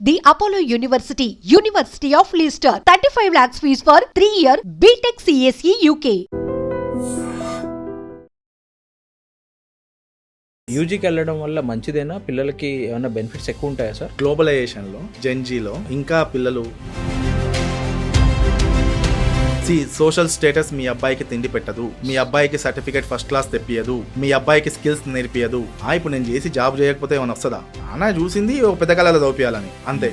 The Apollo University, University of Leicester, 35 lakhs fees for 3-year BTech CSE UK. యూజీకి వెళ్ళడం వల్ల మంచిదేనా? పిల్లలకి ఏమైనా బెనిఫిట్స్ ఎక్కువ ఉంటాయా సార్? గ్లోబలైజేషన్లో జెన్జీలో ఇంకా పిల్లలు సోషల్ స్టేటస్ మీ అబ్బాయికి తిండి పెట్టదు, మీ అబ్బాయికి సర్టిఫికేట్ ఫస్ట్ క్లాస్ తెప్పియదు, మీ అబ్బాయికి స్కిల్స్ నేర్పియదు. ఇప్పుడు నేను చేసి జాబ్ చేయకపోతే ఏమైనా వస్తుందా? నాన్న చూసింది ఒక పెద్ద కళలో చదివియాలని అంతే.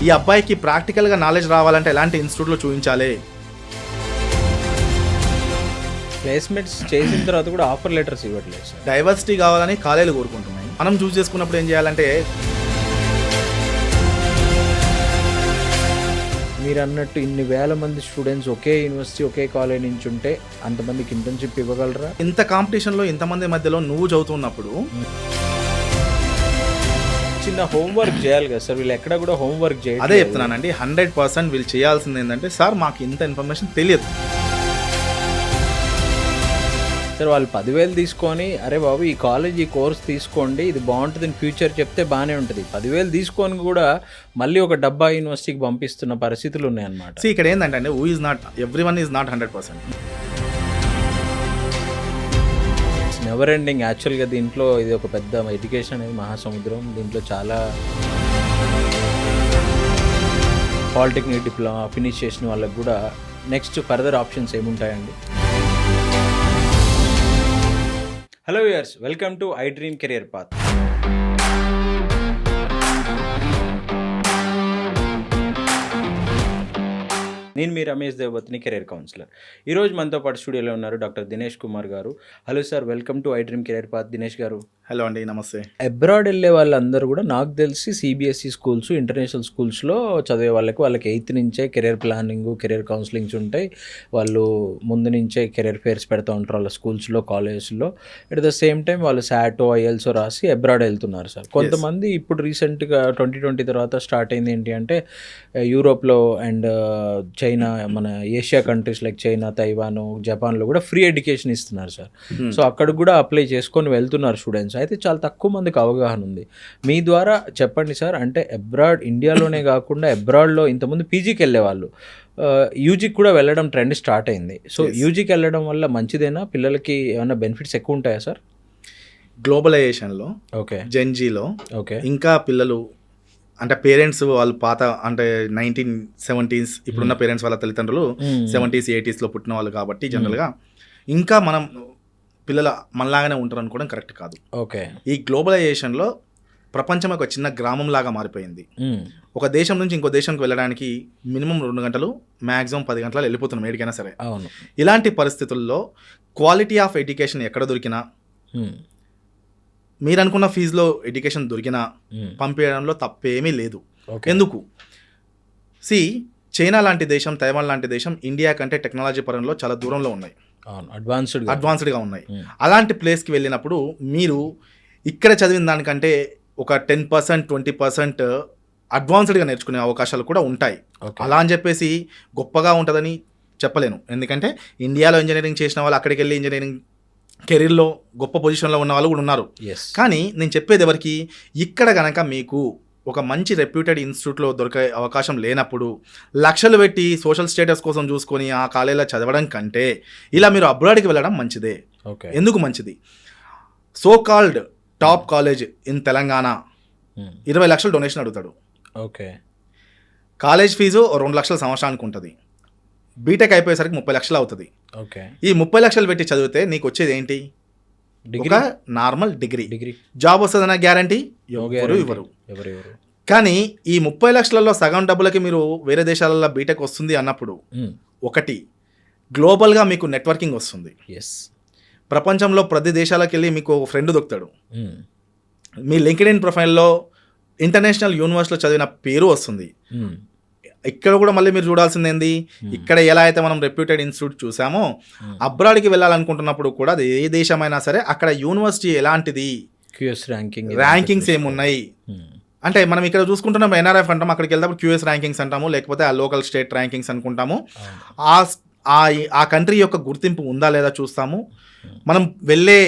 ఈ అబ్బాయికి ప్రాక్టికల్గా నాలెడ్జ్ రావాలంటే ఎలాంటి ఇన్స్టిట్యూట్లో చూపించాలి? ప్లేస్మెంట్స్ చేసిన తర్వాత కూడా ఆఫర్ లెటర్స్ ఇవ్వట్లేదు సార్. డైవర్సిటీ కావాలని కాలేజీలు కోరుకుంటున్నాయి. మనం చూస్ చేసుకున్నప్పుడు ఏం చేయాలంటే, మీరు అన్నట్టు ఇన్ని వేల మంది స్టూడెంట్స్ ఒకే యూనివర్సిటీ ఒకే కాలేజ్ నుంచి ఉంటే అంతమందికి ఇంటర్న్షిప్ ఇవ్వగలరా? ఇంత కాంపిటీషన్లో ఇంతమంది మధ్యలో నువ్వు చదువుతున్నప్పుడు చిన్న హోంవర్క్ చేయాలి కదా సార్. వీళ్ళు ఎక్కడ కూడా హోంవర్క్ చేయాలి. అదే చెప్తున్నానండి, 100% వీళ్ళు చేయాల్సింది ఏంటంటే, సార్ మాకు ఇంత ఇన్ఫర్మేషన్ తెలియదు సార్. వాళ్ళు 10,000 తీసుకొని అరే బాబు ఈ కాలేజ్ ఈ కోర్స్ తీసుకోండి ఇది బాగుంటుంది ఇన్ ఫ్యూచర్ చెప్తే బాగానే ఉంటుంది. 10,000 తీసుకొని కూడా మళ్ళీ ఒక డబ్బా యూనివర్సిటీకి పంపిస్తున్న పరిస్థితులు ఉన్నాయన్నమాట. ఇక్కడ ఏంటంటే everyone is not 100%. Never ending. యాక్చువల్గా దీంట్లో ఇది ఒక పెద్ద ఎడ్యుకేషన్ అనేది మహాసముద్రం. దీంట్లో చాలా పాలిటెక్నిక్ డిప్లొమా ఫినిష్ చేసిన వాళ్ళకి కూడా నెక్స్ట్ ఫర్దర్ ఆప్షన్స్ ఏముంటాయండి? Hello viewers, welcome to I dream career path. నేను మీ రమేష్ దేవబత్ని, కెరీర్ కౌన్సిలర్. ఈరోజు మనతో పాటు స్టూడియోలో ఉన్నారు doctor Dinesh Kumar garu. Hello sir, welcome to I dream career path. Dinesh garu. Hello అండి, నమస్తే. అబ్రాడ్ వెళ్ళే వాళ్ళందరూ కూడా నాకు తెలిసి సిబిఎస్ఈ స్కూల్స్, ఇంటర్నేషనల్ స్కూల్స్లో చదివే వాళ్ళకి 8th నుంచే కెరీర్ ప్లానింగ్, కెరీర్ కౌన్సిలింగ్స్ ఉంటాయి. వాళ్ళు ముందు నుంచే కెరీర్ ఫేర్స్ పెడతా ఉంటారు వాళ్ళ స్కూల్స్లో, కాలేజెస్లో. అట్ ద సేమ్ టైం వాళ్ళు శాటో, ఐఎల్సో రాసి అబ్రాడ్ వెళ్తున్నారు సార్. కొంతమంది ఇప్పుడు రీసెంట్గా 2020 తర్వాత స్టార్ట్ అయింది ఏంటి అంటే, యూరోప్లో అండ్ చైనా, మన Asia countries like China, Taiwan, జపాన్లో కూడా ఫ్రీ ఎడ్యుకేషన్ ఇస్తున్నారు సార్. సో అక్కడికి కూడా అప్లై చేసుకొని వెళ్తున్నారు స్టూడెంట్స్. అయితే చాలా తక్కువ మందికి అవగాహన ఉంది. మీ ద్వారా చెప్పండి సార్, అంటే అబ్రాడ్, ఇండియాలోనే కాకుండా అబ్రాడ్లో ఇంతకుముందు పీజీకి వెళ్ళేవాళ్ళు యూజీకి కూడా వెళ్ళడం ట్రెండ్ స్టార్ట్ అయింది. సో యూజీకి వెళ్ళడం వల్ల మంచిదేనా? పిల్లలకి ఏమైనా బెనిఫిట్స్ ఎక్కువ ఉంటాయా సార్? గ్లోబలైజేషన్లో ఓకే, జెన్జీలో ఓకే, ఇంకా పిల్లలు అంటే పేరెంట్స్ వాళ్ళు పాత అంటే 1970s ఇప్పుడున్న పేరెంట్స్ వాళ్ళ తల్లిదండ్రులు 70s 80sలో పుట్టిన వాళ్ళు కాబట్టి జనరల్గా ఇంకా మనం పిల్లలు మనలాగానే ఉంటారు అనుకోవడం కరెక్ట్ కాదు. ఓకే, ఈ గ్లోబలైజేషన్లో ప్రపంచం ఒక చిన్న గ్రామం లాగా మారిపోయింది. ఒక దేశం నుంచి ఇంకో దేశంకి వెళ్ళడానికి మినిమం 2 గంటలు, మ్యాక్సిమం 10 గంటలు వెళ్ళిపోతున్నాం ఏడికైనా సరే. అవును. ఇలాంటి పరిస్థితుల్లో క్వాలిటీ ఆఫ్ ఎడ్యుకేషన్ ఎక్కడ దొరికినా, మీరు అనుకున్న ఫీజులో ఎడ్యుకేషన్ దొరికినా పంపించడంలో తప్పేమీ లేదు. ఎందుకు? చైనా లాంటి దేశం, తైవాన్ లాంటి దేశం ఇండియా కంటే టెక్నాలజీ పరంలో చాలా దూరంలో ఉన్నాయి, అడ్వాన్స్డ్గా ఉన్నాయి. అలాంటి ప్లేస్కి వెళ్ళినప్పుడు మీరు ఇక్కడ చదివిన దానికంటే ఒక 10%, 20% అడ్వాన్స్డ్గా నేర్చుకునే అవకాశాలు కూడా ఉంటాయి. అలా అని చెప్పేసి గొప్పగా ఉంటుందని చెప్పలేను. ఎందుకంటే ఇండియాలో ఇంజనీరింగ్ చేసిన వాళ్ళు అక్కడికి వెళ్ళి ఇంజనీరింగ్ కెరీర్లో గొప్ప పొజిషన్లో ఉన్న వాళ్ళు కూడా ఉన్నారు. కానీ నేను చెప్పేది ఎవరికి, ఇక్కడ కనుక మీకు ఒక మంచి రెప్యూటెడ్ ఇన్స్టిట్యూట్లో దొరికే అవకాశం లేనప్పుడు లక్షలు పెట్టి సోషల్ స్టేటస్ కోసం చూసుకొని ఆ కాలేజీలో చదవడం కంటే ఇలా మీరు అబ్రాడ్కి వెళ్ళడం మంచిదే. ఎందుకు మంచిది? So called top college in Telangana 20 లక్షలు డొనేషన్ అడుగుతాడు. ఓకే, కాలేజ్ ఫీజు 2 లక్షల సంవత్సరానికి ఉంటుంది. బీటెక్ అయిపోయేసరికి 30 లక్షలు అవుతుంది. ఓకే, ఈ 30 లక్షలు పెట్టి చదివితే నీకు వచ్చేది ఏంటి? ఒక నార్మల్ డిగ్రీ. జాబ్ వస్తుందన్న గ్యారంటీ ఎవరు ఇవ్వరు. కానీ ఈ 30 లక్షలలో సగం డబ్బులకి మీరు వేరే దేశాలలో బీటెక్ వస్తుంది అన్నప్పుడు, ఒకటి గ్లోబల్గా మీకు నెట్వర్కింగ్ వస్తుంది. ప్రపంచంలో ప్రతి దేశాలకు వెళ్ళి మీకు ఒక ఫ్రెండ్ దొరుకుతాడు. మీ లింక్డ్ఇన్ ప్రొఫైల్లో ఇంటర్నేషనల్ యూనివర్సిటీలో చదివిన పేరు వస్తుంది. ఇక్కడ కూడా మళ్ళీ మీరు చూడాల్సింది ఏంది, ఇక్కడ ఎలా అయితే మనం రెప్యూటెడ్ ఇన్స్టిట్యూట్ చూసామో, అబ్రాడ్కి వెళ్ళాలనుకుంటున్నప్పుడు కూడా అది ఏ దేశమైనా సరే అక్కడ యూనివర్సిటీ ఎలాంటిది, ర్యాంకింగ్స్ ఏమున్నాయి అంటే మనం ఇక్కడ చూసుకుంటున్నాం ఎన్ఆర్ఎఫ్ అంటాం, అక్కడికి వెళ్తే క్యూఎస్ ర్యాంకింగ్స్ అంటాము, లేకపోతే ఆ లోకల్ స్టేట్ ర్యాంకింగ్స్ అనుకుంటాము. ఆ కంట్రీ యొక్క గుర్తింపు ఉందా లేదా చూస్తాము. మనం వెళ్ళే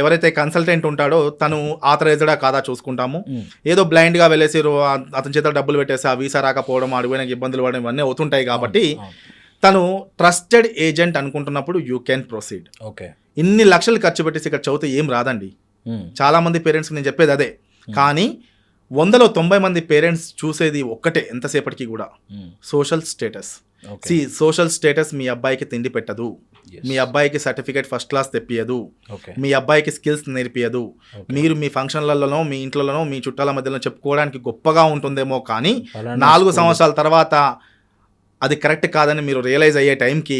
ఎవరైతే కన్సల్టెంట్ ఉంటాడో తను ఆథరైజ్డా కాదా చూసుకుంటాము. ఏదో బ్లైండ్గా వెళ్ళేసి అతని చేత డబ్బులు పెట్టేసి ఆ వీసా రాకపోవడం, అడిగిన ఇబ్బందులు పడడం ఇవన్నీ అవుతుంటాయి కాబట్టి తను ట్రస్టెడ్ ఏజెంట్ అనుకుంటున్నప్పుడు యూ కెన్ ప్రొసీడ్. ఓకే, ఇన్ని లక్షలు ఖర్చు పెట్టేసి ఇక్కడ చదివితే ఏం రాదండి. చాలా మంది పేరెంట్స్కి నేను చెప్పేది అదే. కానీ 100లో 90 మంది పేరెంట్స్ చూసేది ఒక్కటే ఎంతసేపటికి కూడా, సోషల్ స్టేటస్. సోషల్ స్టేటస్ మీ అబ్బాయికి తిండి పెట్టదు, మీ అబ్బాయికి సర్టిఫికేట్ ఫస్ట్ క్లాస్ తెప్పియదు, మీ అబ్బాయికి స్కిల్స్ నేర్పియదు. మీరు మీ ఫంక్షన్లలోనో మీ ఇంట్లోనో మీ చుట్టాల మధ్యలో చెప్పుకోవడానికి గొప్పగా ఉంటుందేమో, కానీ 4 సంవత్సరాల తర్వాత అది కరెక్ట్ కాదని మీరు రియలైజ్ అయ్యే టైంకి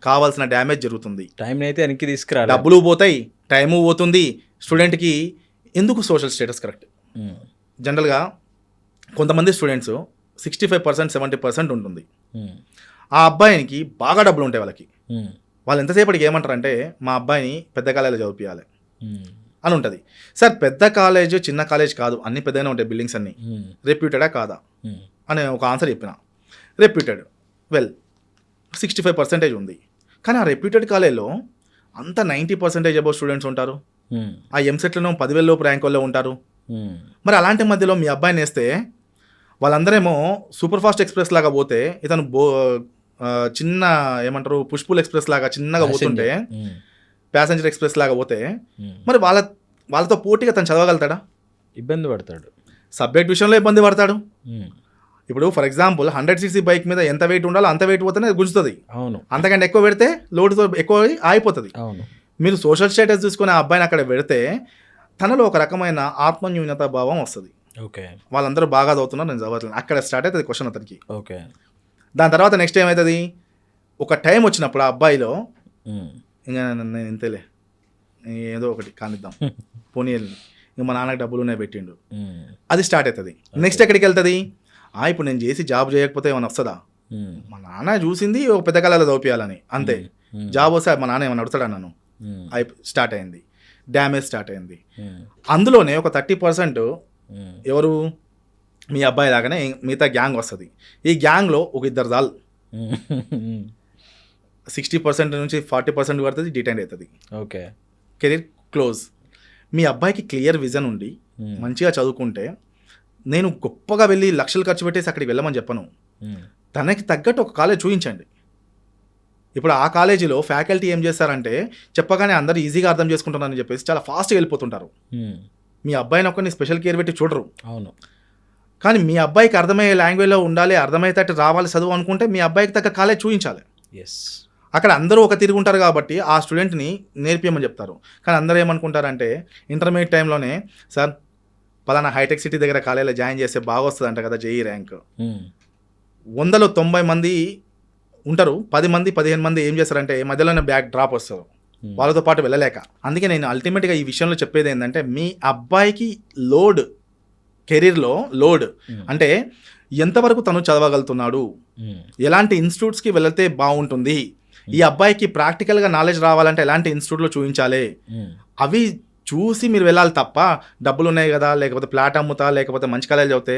కావాల్సిన డ్యామేజ్ జరుగుతుంది. టైం అయితే వెనక్కి తీసుకురా, డబ్బులు పోతాయి, టైము పోతుంది. స్టూడెంట్కి ఎందుకు సోషల్ స్టేటస్ కరెక్ట్? జనరల్గా కొంతమంది స్టూడెంట్స్ 65%, 70% ఉంటుంది. ఆ అబ్బాయికి బాగా డబ్బులు ఉంటాయి వాళ్ళకి. వాళ్ళు ఎంతసేపటికి ఏమంటారంటే మా అబ్బాయిని పెద్ద కాలేజీలో చదివించాలి అని ఉంటుంది. సార్ పెద్ద కాలేజ్ చిన్న కాలేజ్ కాదు, అన్ని పెద్దగానే ఉంటాయి బిల్డింగ్స్ అన్నీ. రెప్యూటెడా కాదా అని ఒక ఆన్సర్ చెప్పిన. రెప్యూటెడ్, వెల్ 65% ఉంది. కానీ ఆ రెప్యూటెడ్ కాలేజ్లో అంతా 90% అబౌవ్ స్టూడెంట్స్ ఉంటారు. ఆ ఎంసెట్లను 10,000 లోపు ర్యాంక్ వాళ్ళు ఉంటారు. మరి అలాంటి మధ్యలో మీ అబ్బాయిని వేస్తే వాళ్ళందరేమో సూపర్ ఫాస్ట్ ఎక్స్ప్రెస్ లాగా పోతే ఇతను చిన్న ఏమంటారు పుష్పుల్ ఎక్స్ప్రెస్ లాగా చిన్నగా పోతుంటే, ప్యాసింజర్ ఎక్స్ప్రెస్ లాగా పోతే మరి వాళ్ళతో పోటీగా తను చదవగలుగుతాడా? ఇబ్బంది పడతాడు. సబ్జెక్ట్ విషయంలో ఇబ్బంది పడతాడు. ఇప్పుడు ఫర్ ఎగ్జాంపుల్ 100cc బైక్ మీద ఎంత వెయిట్ ఉండాలో అంత వెయిట్ పోతేనే గుంజుతుంది. అవును, అంతకంటే ఎక్కువ పెడితే లోడ్తో ఎక్కువ ఆగిపోతుంది. అవును. మీరు సోషల్ స్టేటస్ చూసుకుని ఆ అబ్బాయిని అక్కడ పెడితే తనలో ఒక రకమైన ఆత్మన్యూనత భావం వస్తుంది. ఓకే, వాళ్ళందరూ బాగా చదువుతున్నారు, నేను చదవట్లేదు, అక్కడ స్టార్ట్ అవుతుంది క్వశ్చన్ అతనికి. ఓకే, దాని తర్వాత నెక్స్ట్ ఏమవుతుంది, ఒక టైం వచ్చినప్పుడు ఆ అబ్బాయిలో ఇంకా నేను ఇంతేలే ఏదో ఒకటి కానిద్దాం పోనీ ఇంకా మా నాన్నకి డబ్బులు ఉన్నాయి పెట్టిండు, అది స్టార్ట్ అవుతుంది. నెక్స్ట్ ఎక్కడికి వెళ్తుంది, ఇప్పుడు నేను చేసి జాబ్ చేయకపోతే ఏమైనా వస్తుందా, మా నాన్న చూసింది ఒక పెద్ద కాలేజీలో చదివించాలని అంతే, జాబ్ వస్తే మా నాన్న ఏమైనా అడుగుతాడా నన్ను, స్టార్ట్ అయింది, డ్యామేజ్ స్టార్ట్ అయింది. అందులోనే ఒక 30% ఎవరు మీ అబ్బాయి లాగానే మిగతా గ్యాంగ్ వస్తుంది. ఈ గ్యాంగ్లో ఒక 2 చాలు, 60% నుంచి 40% పడుతుంది, డిటైన్ అవుతుంది. Okay, career close. మీ అబ్బాయికి క్లియర్ విజన్ ఉండి మంచిగా చదువుకుంటే నేను గొప్పగా వెళ్ళి లక్షలు ఖర్చు పెట్టేసి అక్కడికి వెళ్ళమని చెప్పను. తనకి తగ్గట్టు ఒక కాలేజ్ చూపించండి. ఇప్పుడు ఆ కాలేజీలో ఫ్యాకల్టీ ఏం చేస్తారంటే చెప్పగానే అందరూ ఈజీగా అర్థం చేసుకుంటున్నారని చెప్పేసి చాలా ఫాస్ట్గా వెళ్ళిపోతుంటారు. మీ అబ్బాయిని ఒక్కరిని స్పెషల్ కేర్ పెట్టి చూడరు. అవును. కానీ మీ అబ్బాయికి అర్థమయ్యే లాంగ్వేజ్లో ఉండాలి, అర్థమయ్యేటట్టు రావాలి చదువు అనుకుంటే మీ అబ్బాయికి తగ్గ కాలేజ్ చూపించాలి. అక్కడ అందరూ ఒక తిరుగుంటారు కాబట్టి ఆ స్టూడెంట్ని నేర్పియమని చెప్తారు. కానీ అందరూ ఏమనుకుంటారంటే ఇంటర్మీడియట్ టైంలోనే సార్ పలానా హైటెక్ సిటీ దగ్గర కాలేజీలో జాయిన్ చేస్తే బాగా వస్తుంది అంట కదా జేఈ ర్యాంక్. 100లో 90 మంది ఉంటారు, 10 మంది 15 మంది ఏం చేస్తారంటే మధ్యలోనే బ్యాక్ డ్రాప్ వస్తారు, వాళ్ళతో పాటు వెళ్ళలేక. అందుకే నేను అల్టిమేట్గా ఈ విషయంలో చెప్పేది ఏంటంటే మీ అబ్బాయికి లోడ్, కెరీర్లో లోడ్ అంటే ఎంతవరకు తను చదవగలుగుతున్నాడు, ఎలాంటి ఇన్స్టిట్యూట్స్కి వెళితే బాగుంటుంది, ఈ అబ్బాయికి ప్రాక్టికల్గా నాలెడ్జ్ రావాలంటే ఎలాంటి ఇన్స్టిట్యూట్లో చూపించాలి, అవి చూసి మీరు వెళ్ళాలి తప్ప డబ్బులు ఉన్నాయి కదా, లేకపోతే ప్లాట్ అమ్ముతా, లేకపోతే మంచి కాలేజ్ అవుతే.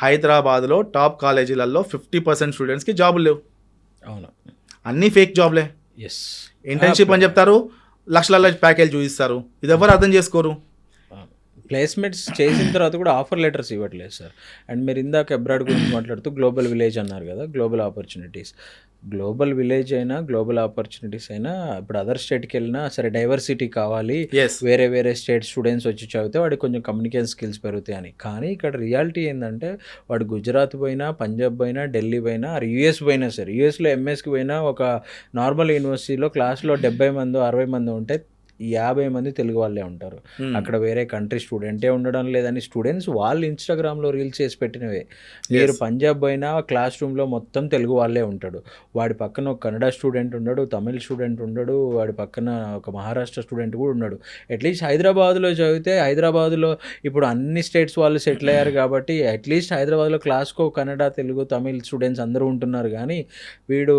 హైదరాబాద్లో టాప్ కాలేజీలలో 50% స్టూడెంట్స్కి జాబులు లేవు. అవును, అన్నీ ఫేక్ జాబ్లే. ఇంటర్న్షిప్ అని చెప్తారు, లక్షల ప్యాకేజ్ చూపిస్తారు, ఇది ఎవరు అర్థం చేసుకోరు. ప్లేస్మెంట్స్ చేసిన తర్వాత కూడా ఆఫర్ లెటర్స్ ఇవ్వట్లేదు సార్. అండ్ మీరు ఇందాక అబ్రాడ్ గురించి మాట్లాడుతూ గ్లోబల్ విలేజ్ అన్నారు కదా, గ్లోబల్ ఆపర్చునిటీస్. గ్లోబల్ విలేజ్ అయినా గ్లోబల్ ఆపర్చునిటీస్ అయినా ఇప్పుడు అదర్ స్టేట్కి వెళ్ళినా సరే డైవర్సిటీ కావాలి, వేరే వేరే స్టేట్ స్టూడెంట్స్ వచ్చి చదివితే వాడికి కొంచెం కమ్యూనికేషన్ స్కిల్స్ పెరుగుతాయి అని. కానీ ఇక్కడ రియాలిటీ ఏంటంటే వాడు గుజరాత్ పోయినా, పంజాబ్ పోయినా, ఢిల్లీ పోయినా, యూఎస్ పోయినా సరే, యూఎస్లో ఎంఎస్కి పోయినా ఒక నార్మల్ యూనివర్సిటీలో క్లాస్లో 70 మంది 60 మంది ఉంటే 50 మంది తెలుగు వాళ్ళే ఉంటారు. అక్కడ వేరే కంట్రీ స్టూడెంటే ఉండడం లేదని స్టూడెంట్స్ వాళ్ళు ఇన్స్టాగ్రామ్లో రీల్స్ చేసి పెట్టినవే. మీరు పంజాబ్ పోయినా క్లాస్ రూమ్లో మొత్తం తెలుగు వాళ్ళే ఉంటాడు, వాడి పక్కన ఒక కన్నడ స్టూడెంట్ ఉండడు, తమిళ్ స్టూడెంట్ ఉండడు, వాడి పక్కన ఒక మహారాష్ట్ర స్టూడెంట్ కూడా ఉన్నాడు. అట్లీస్ట్ హైదరాబాద్లో చదివితే హైదరాబాద్లో ఇప్పుడు అన్ని స్టేట్స్ వాళ్ళు సెటిల్ అయ్యారు కాబట్టి అట్లీస్ట్ హైదరాబాద్లో క్లాస్కో కన్నడ, తెలుగు, తమిళ్ స్టూడెంట్స్ అందరూ ఉంటున్నారు. కానీ వీడు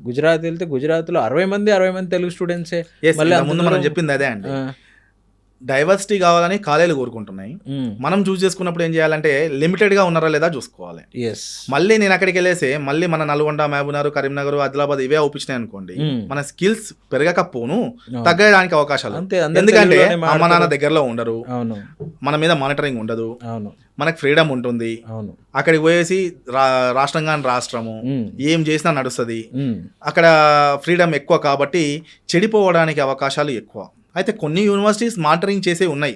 గుజరాత్ వెళ్తే గుజరాత్లో 60 మంది తెలుగు స్టూడెంట్సే. మళ్ళీ చెప్పింది అదే అండి, డైవర్సిటీ కావాలని కాలేజీలు కోరుకుంటున్నాయి. మనం చూస్ చేసుకున్నప్పుడు ఏం చేయాలంటే లిమిటెడ్గా ఉన్నారా లేదా చూసుకోవాలి. ఎస్ మళ్ళీ నేను అక్కడికి వెళ్ళేసి మళ్ళీ మన నల్గొండ, మహబూబ్నగర్, కరీంనగర్, ఆదిలాబాద్ ఇవే ఒప్పించినాయి అనుకోండి, మన స్కిల్స్ పెరగకపోను, తగ్గడానికి అవకాశాలు. ఎందుకంటే అమ్మ నాన్న దగ్గరలో ఉండరు, మన మీద మానిటరింగ్ ఉండదు, మనకు ఫ్రీడమ్ ఉంటుంది. అక్కడికి పోయేసి రాష్ట్రంగా రాష్ట్రము ఏం చేసినా నడుస్తుంది. అక్కడ ఫ్రీడమ్ ఎక్కువ కాబట్టి చెడిపోవడానికి అవకాశాలు ఎక్కువ. అయితే కొన్ని యూనివర్సిటీస్ మానిటరింగ్ చేసే ఉన్నాయి,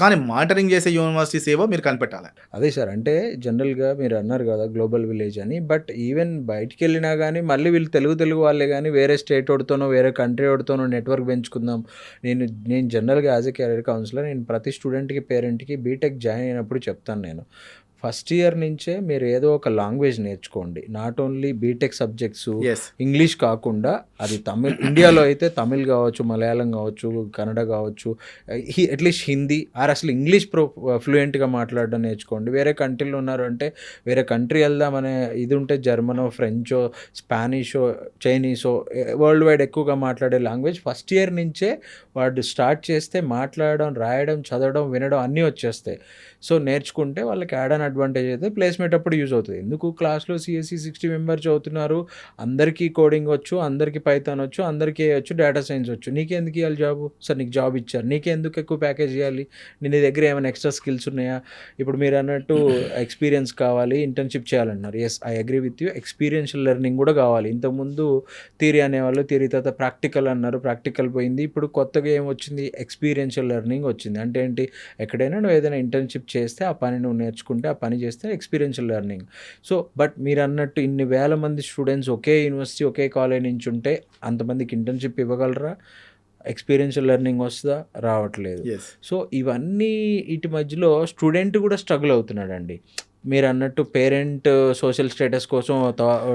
కానీ మానిటరింగ్ చేసే యూనివర్సిటీస్ ఏవో మీరు కనిపెట్టాలి. అదే సార్, అంటే జనరల్గా మీరు అన్నారు కదా గ్లోబల్ విలేజ్ అని, బట్ ఈవెన్ బయటికి వెళ్ళినా కానీ మళ్ళీ వీళ్ళు తెలుగు వాళ్ళే కానీ వేరే స్టేట్ వాడితోనో వేరే కంట్రీ వాడితోనో నెట్వర్క్ పెంచుకుందాం. నేను జనరల్గా యాజ్ ఎ కెరీర్ కౌన్సిలర్ నేను ప్రతి స్టూడెంట్కి పేరెంట్కి బీటెక్ జాయిన్ అయినప్పుడు చెప్తాను, నేను ఫస్ట్ ఇయర్ నుంచే మీరు ఏదో ఒక లాంగ్వేజ్ నేర్చుకోండి. Not only BTech subjects English కాకుండా, అది తమిళ్, ఇండియాలో అయితే తమిళ్ కావచ్చు, మలయాళం కావచ్చు, కన్నడ కావచ్చు, అట్లీస్ట్ హిందీ ఆర్ అసలు ఇంగ్లీష్ ఫ్లూయెంట్గా మాట్లాడడం నేర్చుకోండి. వేరే కంట్రీలో ఉన్నారు అంటే వేరే కంట్రీ వెళ్దామనే ఇది ఉంటే జర్మనో, ఫ్రెంచో, స్పానిషో, చైనీసో, వరల్డ్ వైడ్ ఎక్కువగా మాట్లాడే లాంగ్వేజ్ ఫస్ట్ ఇయర్ నుంచే వాడు స్టార్ట్ చేస్తే మాట్లాడడం, రాయడం, చదవడం, వినడం అన్నీ వచ్చేస్తాయి. సో నేర్చుకుంటే వాళ్ళకి యాడ్ అన్ అడ్వాంటేజ్ అయితే ప్లేస్మెంట్ అప్పుడు యూజ్ అవుతుంది. ఎందుకు క్లాస్లో సిఎస్సి 60 మెంబర్స్ చదువుతున్నారు, అందరికీ కోడింగ్ వచ్చు, అందరికీ పైథాన్ వచ్చు, అందరికీ వచ్చు, డేటా సైన్స్ వచ్చు, నీకెందుకు ఇవ్వాలి జాబు? సార్ నీకు జాబ్ ఇచ్చారు, నీకెందుకు ఎక్కువ ప్యాకేజ్ ఇవ్వాలి? నీ దగ్గర ఏమైనా ఎక్స్ట్రా స్కిల్స్ ఉన్నాయా? ఇప్పుడు మీరు అన్నట్టు ఎక్స్పీరియన్స్ కావాలి, ఇంటర్న్షిప్ చేయాలన్నారు. Yes, I agree with you. Experiential learning కూడా కావాలి. ఇంతకుముందు థియరీ అనేవాళ్ళు, థియరీ తర్వాత ప్రాక్టికల్ అన్నారు, ప్రాక్టికల్ పోయింది. ఇప్పుడు కొత్తగా ఏమొచ్చింది? ఎక్స్పీరియన్షియల్ లెర్నింగ్ వచ్చింది. అంటే ఏంటి? ఎక్కడైనా నువ్వు ఏదైనా ఇంటర్న్షిప్ చేస్తే ఆ పని నువ్వు నేర్చుకుంటే, ఆ పని చేస్తే ఎక్స్పీరియన్షియల్ లెర్నింగ్. సో బట్ మీరు అన్నట్టు ఇన్ని వేల మంది స్టూడెంట్స్ ఒకే యూనివర్సిటీ, ఒకే కాలేజ్ నుంచి ఉంటే అంతమందికి ఇంటర్న్షిప్ ఇవ్వగలరా? ఎక్స్పీరియన్షియల్ లెర్నింగ్ వస్తుందా? రావట్లేదు. సో ఇవన్నీ ఇటు మధ్యలో స్టూడెంట్ కూడా స్ట్రగుల్ అవుతున్నాడండి. మీరు అన్నట్టు పేరెంట్ సోషల్ స్టేటస్ కోసం.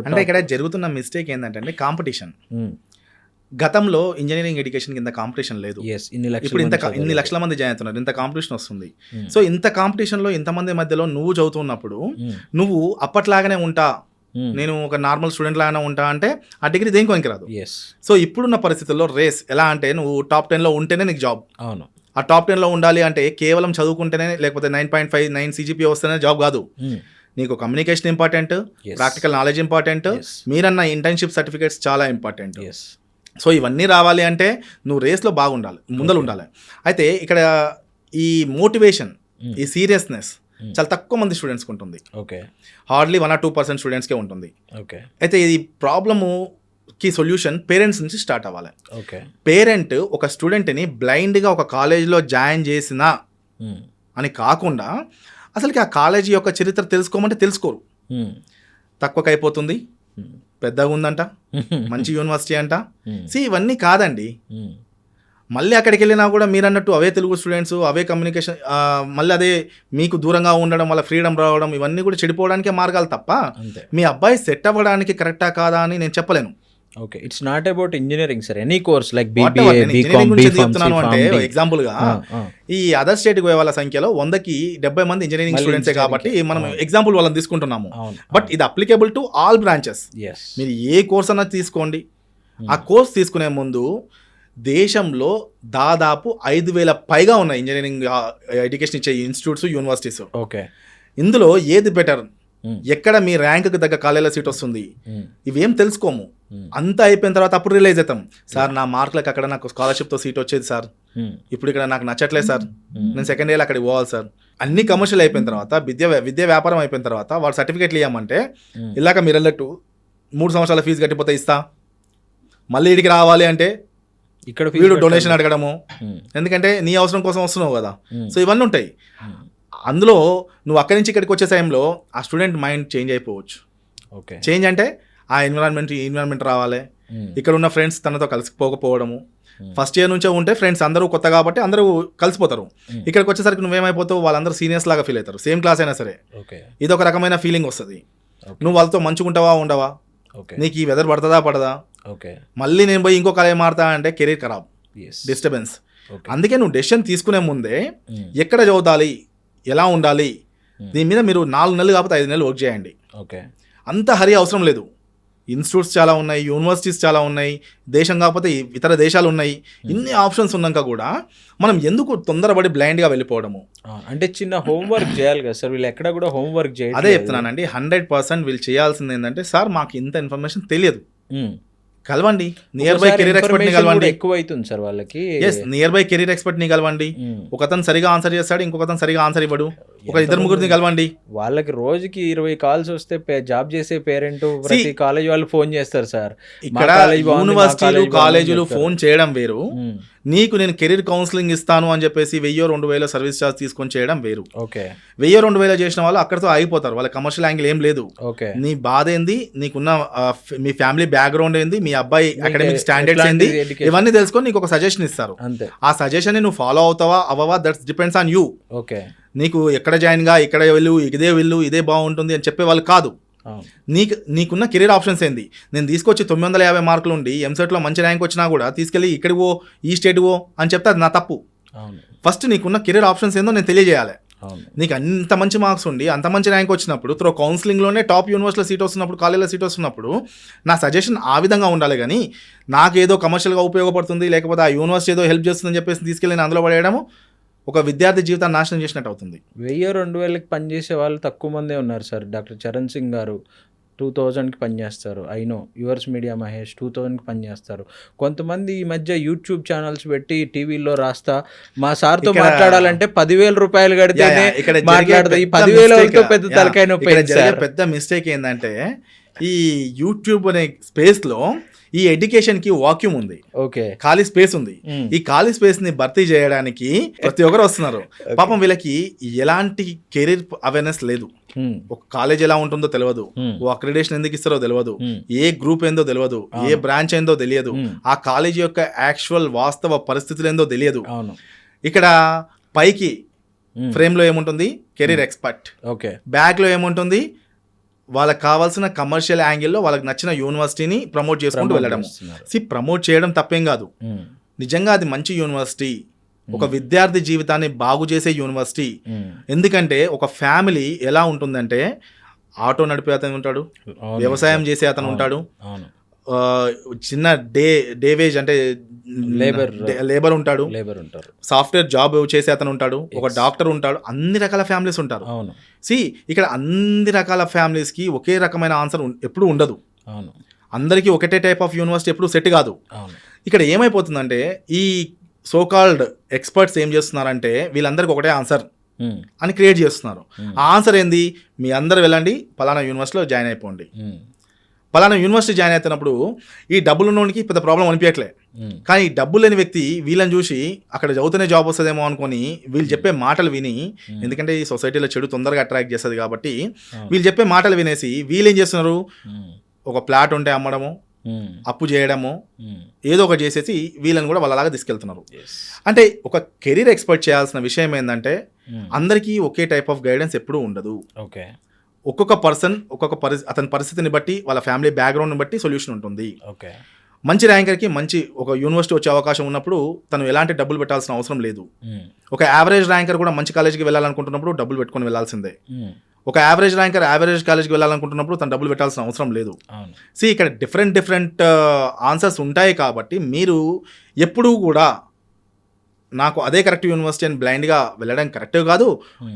అంటే ఇక్కడ జరుగుతున్న మిస్టేక్ ఏంటంటే కాంపిటీషన్. గతంలో ఇంజనీరింగ్ ఎడ్యుకేషన్ కింద కాంపిటీషన్ లేదు. ఇప్పుడు ఇన్ని లక్షల మంది జాయిన్ అవుతున్నారు, ఇంత కాంపిటీషన్ వస్తుంది. సో ఇంత కాంపిటీషన్లో ఇంతమంది మధ్యలో నువ్వు చదువుతున్నప్పుడు నువ్వు అప్పట్లాగానే ఉంటా, నేను ఒక నార్మల్ స్టూడెంట్ లాగానే ఉంటా అంటే ఆ డిగ్రీ దేనికి పనికిరాదు. సో ఇప్పుడున్న పరిస్థితుల్లో రేస్ ఎలా అంటే నువ్వు టాప్ 10లో ఉంటేనే నీకు జాబ్. అవును, ఆ టాప్ 10లో ఉండాలి అంటే కేవలం చదువుకుంటేనే, లేకపోతే 9.5, 9 CGPA వస్తేనే జాబ్ కాదు. నీకు communication important, practical knowledge important, మీరన్న ఇంటర్న్షిప్ సర్టిఫికేట్స్ చాలా ఇంపార్టెంట్. సో ఇవన్నీ రావాలి అంటే నువ్వు రేస్లో బాగుండాలి, ముందలు ఉండాలి. అయితే ఇక్కడ ఈ మోటివేషన్, ఈ సీరియస్నెస్ చాలా తక్కువ మంది స్టూడెంట్స్కి ఉంటుంది. హార్డ్లీ 1 or 2% స్టూడెంట్స్కే ఉంటుంది. అయితే ఈ ప్రాబ్లముకి సొల్యూషన్ పేరెంట్స్ నుంచి స్టార్ట్ అవ్వాలి. పేరెంట్ ఒక స్టూడెంట్ని బ్లైండ్గా ఒక కాలేజ్లో జాయిన్ చేసినా అని కాకుండా అసలుకి ఆ కాలేజీ యొక్క చరిత్ర తెలుసుకోమంటే తెలుసుకోరు. తక్కువకి అయిపోతుంది, పెద్దగా ఉందంట, మంచి యూనివర్సిటీ అంట. ఇవన్నీ కాదండి. మళ్ళీ అక్కడికి వెళ్ళినా కూడా మీరు అన్నట్టు అవే తెలుగు స్టూడెంట్స్, అవే కమ్యూనికేషన్, మళ్ళీ అదే మీకు దూరంగా ఉండడం వల్ల ఫ్రీడమ్ రావడం, ఇవన్నీ కూడా చెడిపోవడానికే మార్గాలు తప్ప మీ అబ్బాయి సెట్ అవ్వడానికి కరెక్టా కాదా అని నేను చెప్పలేను. Okay, it's not about engineering sir, any course like BBA, BCom, చెప్తున్నాను అంటే ఎగ్జాంపుల్ గా ఈ అదర్ స్టేట్ పోయే వాళ్ళ సంఖ్యలో 100కి 70 మంది ఇంజనీరింగ్ స్టూడెంట్సే కాబట్టి మనం ఎగ్జాంపుల్ వాళ్ళని తీసుకుంటున్నాము. బట్ ఇది అప్లికేబుల్ టు ఆల్ బ్రాంచెస్. మీరు ఏ కోర్స్ అన్నా తీసుకోండి, ఆ కోర్స్ తీసుకునే ముందు దేశంలో దాదాపు 5,000 పైగా ఉన్నాయి ఇంజనీరింగ్ ఎడ్యుకేషన్ ఇచ్చే ఇన్స్టిట్యూట్స్, యూనివర్సిటీస్. ఓకే, ఇందులో ఏది బెటర్, ఎక్కడ మీ ర్యాంక్కి తగ్గ కాలేజీలో సీట్ వస్తుంది, ఇవేం తెలుసుకోము. అంతా అయిపోయిన తర్వాత అప్పుడు రిలైజ్ అవుతాం, సార్ నా మార్కులకు అక్కడ నాకు స్కాలర్షిప్తో సీట్ వచ్చేది సార్, ఇప్పుడు ఇక్కడ నాకు నచ్చట్లేదు సార్, నేను సెకండ్ ఇయర్లో అక్కడికి పోవాలి సార్. అన్ని కమర్షియల్ అయిపోయిన తర్వాత, విద్యా వ్యాపారం అయిపోయిన తర్వాత వాడు సర్టిఫికేట్లు ఇవ్వమంటే ఇలాగ మీరు వెళ్ళట్టు 3 సంవత్సరాల ఫీజు కట్టిపోతే ఇస్తా, మళ్ళీ ఇడికి రావాలి అంటే ఇక్కడ వీడు డొనేషన్ అడగడము, ఎందుకంటే నీ అవసరం కోసం వస్తున్నావు కదా. సో ఇవన్నీ ఉంటాయి. అందులో నువ్వు అక్కడి నుంచి ఇక్కడికి వచ్చే టైంలో ఆ స్టూడెంట్ మైండ్ చేంజ్ అయిపోవచ్చు. ఓకే, చేంజ్ అంటే ఆ ఎన్విరాన్మెంట్ రావాలి, ఇక్కడ ఉన్న ఫ్రెండ్స్ తనతో కలిసిపోకపోవడము. ఫస్ట్ ఇయర్ నుంచే ఉంటే ఫ్రెండ్స్ అందరూ కొత్త కాబట్టి అందరూ కలిసిపోతారు. ఇక్కడికి వచ్చేసరికి నువ్వేమైపోతావు, వాళ్ళందరూ సీనియర్స్ లాగా ఫీల్ అవుతారు, సేమ్ క్లాస్ అయినా సరే. ఇది ఒక రకమైన ఫీలింగ్ వస్తుంది. నువ్వు వాళ్ళతో మంచుకుంటావా ఉండవా, నీకు ఈ వెదర్ పడదా. మళ్ళీ నేను పోయి ఇంకో కాలేజ్ మారుతా అంటే కెరీర్ ఖరాబ్, డిస్టర్బెన్స్. అందుకే నువ్వు డెసిషన్ తీసుకునే ముందే ఎక్కడ చదువుతాలి, ఎలా ఉండాలి, దీని మీద మీరు 4 నెలలు కాకపోతే 5 నెలలు వర్క్ చేయండి. అంత హరి అవసరం లేదు. ఇన్స్టిట్యూట్స్ చాలా ఉన్నాయి, యూనివర్సిటీస్ చాలా ఉన్నాయి, దేశం కాకపోతే ఇతర దేశాలు ఉన్నాయి. ఇన్ని ఆప్షన్స్ ఉన్నాక కూడా మనం ఎందుకు తొందరపడి బ్లైండ్గా వెళ్ళిపోవడము? అంటే చిన్న హోంవర్క్ చేయాలి కదా సార్, వీళ్ళు ఎక్కడ కూడా హోంవర్క్ చేయాలి. అదే చెప్తున్నానండి, 100% వీళ్ళు చేయాల్సింది ఏంటంటే, సార్ మాకు ఇంత ఇన్ఫర్మేషన్ తెలియదు, కలవండి, నియర్ బై కెరీర్ ఎక్స్పర్ట్ ని కలవండి. ఎక్కువ అవుతుంది సార్ వాళ్ళకి. నియర్ బై కెరీర్ ఎక్స్పర్ట్ ని కలవండి. ఒకతను సరిగా ఆన్సర్ చేస్తాడు, ఇంకొకతను సరిగా ఆన్సర్ ఇవ్వడు, ఒక ఇద్దరు ముగ్గురిని కలవండి. వాళ్ళకి రోజుకి 20 కాల్స్ వస్తే జాబ్ చేసే పేరెంట్ ప్రతి కాలేజ్ వాళ్ళు ఫోన్ చేస్తారు సార్. ఇక్కడ యూనివర్సిటీలు కాలేజీలు ఫోన్ చేయడం వేరు, నీకు నేను కెరీర్ కౌన్సిలింగ్ ఇస్తాను అని చెప్పేసి 1000-2000 సర్వీస్ ఛార్జ్ తీసుకొని చేయడం వేరు. ఓకే, 1000-2000 చేసిన వాళ్ళు అక్కడితో ఆగిపోతారు, వాళ్ళ కమర్షియల్ యాంగిల్ ఏం లేదు. ఓకే, నీ బాధ ఏంది, నీకున్న మీ ఫ్యామిలీ బ్యాక్గ్రౌండ్ ఏంది, మీ అబ్బాయి అకాడమిక్ స్టాండర్డ్స్ ఏంది, ఇవన్నీ తెలుసుకొని నీకు ఒక సజెషన్ ఇస్తారు. అంతే, ఆ సజెషన్ నువ్వు ఫాలో అవుతావా అవ్వవా, that's depends on you. Okay, నీకు ఎక్కడ జాయిన్ గా, ఇక్కడ వెళ్ళు, ఇదే బాగుంటుంది అని చెప్పే వాళ్ళు కాదు. నీకున్న కెరీర్ ఆప్షన్స్ ఏంది, నేను తీసుకొచ్చి 950 మార్కులు ఉండి ఎంసెట్లో మంచి ర్యాంక్ వచ్చినా కూడా తీసుకెళ్ళి ఇక్కడికి పో, ఈ స్టేట్ పో అని చెప్తే అది నా తప్పు. ఫస్ట్ నీకున్న కెరీర్ ఆప్షన్స్ ఏందో నేను తెలియజేయాలి. నీకు అంత మంచి మార్క్స్ ఉండి అంత మంచి ర్యాంక్ వచ్చినప్పుడు, త్రో కౌన్సిలింగ్లోనే టాప్ యూనివర్సిటీలో సీట్ వస్తున్నప్పుడు, కాలేజీలో సీట్ వస్తున్నప్పుడు నా సజెషన్ ఆ విధంగా ఉండాలి. కానీ నాకేదో కమర్షియల్గా ఉపయోగపడుతుంది, లేకపోతే ఆ యూనివర్సిటీ ఏదో హెల్ప్ చేస్తుందని చెప్పేసి తీసుకెళ్ళి నేను అందులో పడేయడము ఒక విద్యార్థి జీవితాన్ని నాశనం చేసినట్టు అవుతుంది. 1000-2000కి పనిచేసే వాళ్ళు తక్కువ మందే ఉన్నారు సార్. డాక్టర్ చరణ్ సింగ్ గారు 2000కి పనిచేస్తారు. అయినో యువర్స్ మీడియా మహేష్ 2000కి పనిచేస్తారు. కొంతమంది ఈ మధ్య యూట్యూబ్ ఛానల్స్ పెట్టి టీవీలో రాస్తా మా సార్తో మాట్లాడాలంటే 10,000 రూపాయలు కడితేనే మాట్లాడతా. ఈ 10,000 పెద్ద తలకాయ నొప్పి. పెద్ద మిస్టేక్ ఏంటంటే, ఈ యూట్యూబ్ అనే స్పేస్లో ఈ ఎడ్యుకేషన్కి వాక్యూమ్ ఉంది, ఓకే, ఖాళీ స్పేస్ ఉంది. ఈ ఖాళీ స్పేస్ని భర్తీ చేయడానికి ప్రతి ఒక్కరు వస్తున్నారు. పాపం వీళ్ళకి ఎలాంటి కెరీర్ అవేర్నెస్ లేదు. ఒక కాలేజ్ ఎలా ఉంటుందో తెలియదు, ఓ అక్రిడేషన్ ఎందుకు ఇస్తారో తెలియదు, ఏ గ్రూప్ ఏందో తెలియదు, ఏ బ్రాంచ్ ఏందో తెలియదు, ఆ కాలేజ్ యొక్క యాక్చువల్ వాస్తవ పరిస్థితులు ఏందో తెలియదు. ఇక్కడ పైకి ఫ్రేమ్లో ఏముంటుంది, కెరీర్ ఎక్స్పర్ట్, ఓకే, బ్యాక్లో ఏముంటుంది, వాళ్ళకి కావాల్సిన కమర్షియల్ యాంగిల్లో వాళ్ళకి నచ్చిన యూనివర్సిటీని ప్రమోట్ చేసుకుంటూ వెళ్ళడం. ప్రమోట్ చేయడం తప్పేం కాదు, నిజంగా అది మంచి యూనివర్సిటీ, ఒక విద్యార్థి జీవితాన్ని బాగు చేసే యూనివర్సిటీ. ఎందుకంటే ఒక ఫ్యామిలీ ఎలా ఉంటుందంటే, ఆటో నడిపే అతను ఉంటాడు, వ్యవసాయం చేసే అతను ఉంటాడు, చిన్న డే వేజ్ అంటే లేబర్ ఉంటాడు, సాఫ్ట్వేర్ జాబ్ చేసే అతను ఉంటాడు, ఒక డాక్టర్ ఉంటాడు, అన్ని రకాల ఫ్యామిలీస్ ఉంటారు. ఇక్కడ అన్ని రకాల ఫ్యామిలీస్ కి ఒకే రకమైన ఆన్సర్ ఎప్పుడు ఉండదు. అందరికీ ఒకటే టైప్ ఆఫ్ యూనివర్సిటీ ఎప్పుడు సెట్ కాదు. ఇక్కడ ఏమైపోతుందంటే, ఈ సోకాల్డ్ ఎక్స్పర్ట్స్ ఏం చేస్తున్నారంటే, వీళ్ళందరికీ ఒకటే ఆన్సర్ అని క్రియేట్ చేస్తున్నారు. ఆ ఆన్సర్ ఏంది, మీ అందరు వెళ్ళండి పలానా యూనివర్సిటీలో జాయిన్ అయిపోండి. పలానా యూనివర్సిటీ జాయిన్ అవుతున్నప్పుడు ఈ డబ్బులు ఉన్నోడికి పెద్ద ప్రాబ్లం అనిపించట్లే, కానీ ఈ డబ్బులు లేని వ్యక్తి వీళ్ళని చూసి అక్కడ చదువుతూనే జాబ్ వస్తుందేమో అనుకొని వీళ్ళు చెప్పే మాటలు విని, ఎందుకంటే ఈ సొసైటీలో చెడు తొందరగా అట్రాక్ట్ చేస్తుంది కాబట్టి వీళ్ళు చెప్పే మాటలు వినేసి వీళ్ళు ఏం చేస్తున్నారు, ఒక ప్లాట్ ఉంటే అమ్మడము, అప్పు చేయడము, ఏదో ఒకటి చేసేసి వీళ్ళని కూడా వాళ్ళలాగా తీసుకెళ్తున్నారు. అంటే ఒక కెరీర్ ఎక్స్పర్ట్ చేయాల్సిన విషయం ఏంటంటే, అందరికీ ఒకే టైప్ ఆఫ్ గైడెన్స్ ఎప్పుడూ ఉండదు. ఓకే, ఒక్కొక్క పర్సన్ అతని పరిస్థితిని బట్టి, వాళ్ళ ఫ్యామిలీ బ్యాక్గ్రౌండ్ని బట్టి సొల్యూషన్ ఉంటుంది. ఓకే, మంచి ర్యాంకర్కి మంచి ఒక యూనివర్సిటీ వచ్చే అవకాశం ఉన్నప్పుడు తను ఎలాంటి డబ్బులు పెట్టాల్సిన అవసరం లేదు. ఒక యావరేజ్ ర్యాంకర్ కూడా మంచి కాలేజీకి వెళ్ళాలనుకుంటున్నప్పుడు డబ్బులు పెట్టుకొని వెళ్ళాల్సిందే. ఒక యావరేజ్ ర్యాంకర్ యావరేజ్ కాలేజ్కి వెళ్ళాలనుకుంటున్నప్పుడు తను డబ్బులు పెట్టాల్సిన అవసరం లేదు. ఇక్కడ డిఫరెంట్ ఆన్సర్స్ ఉంటాయి. కాబట్టి మీరు ఎప్పుడూ కూడా నాకు అదే కరెక్ట్ యూనివర్సిటీ అని బ్లైండ్గా వెళ్ళడం కరెక్ట్ కాదు.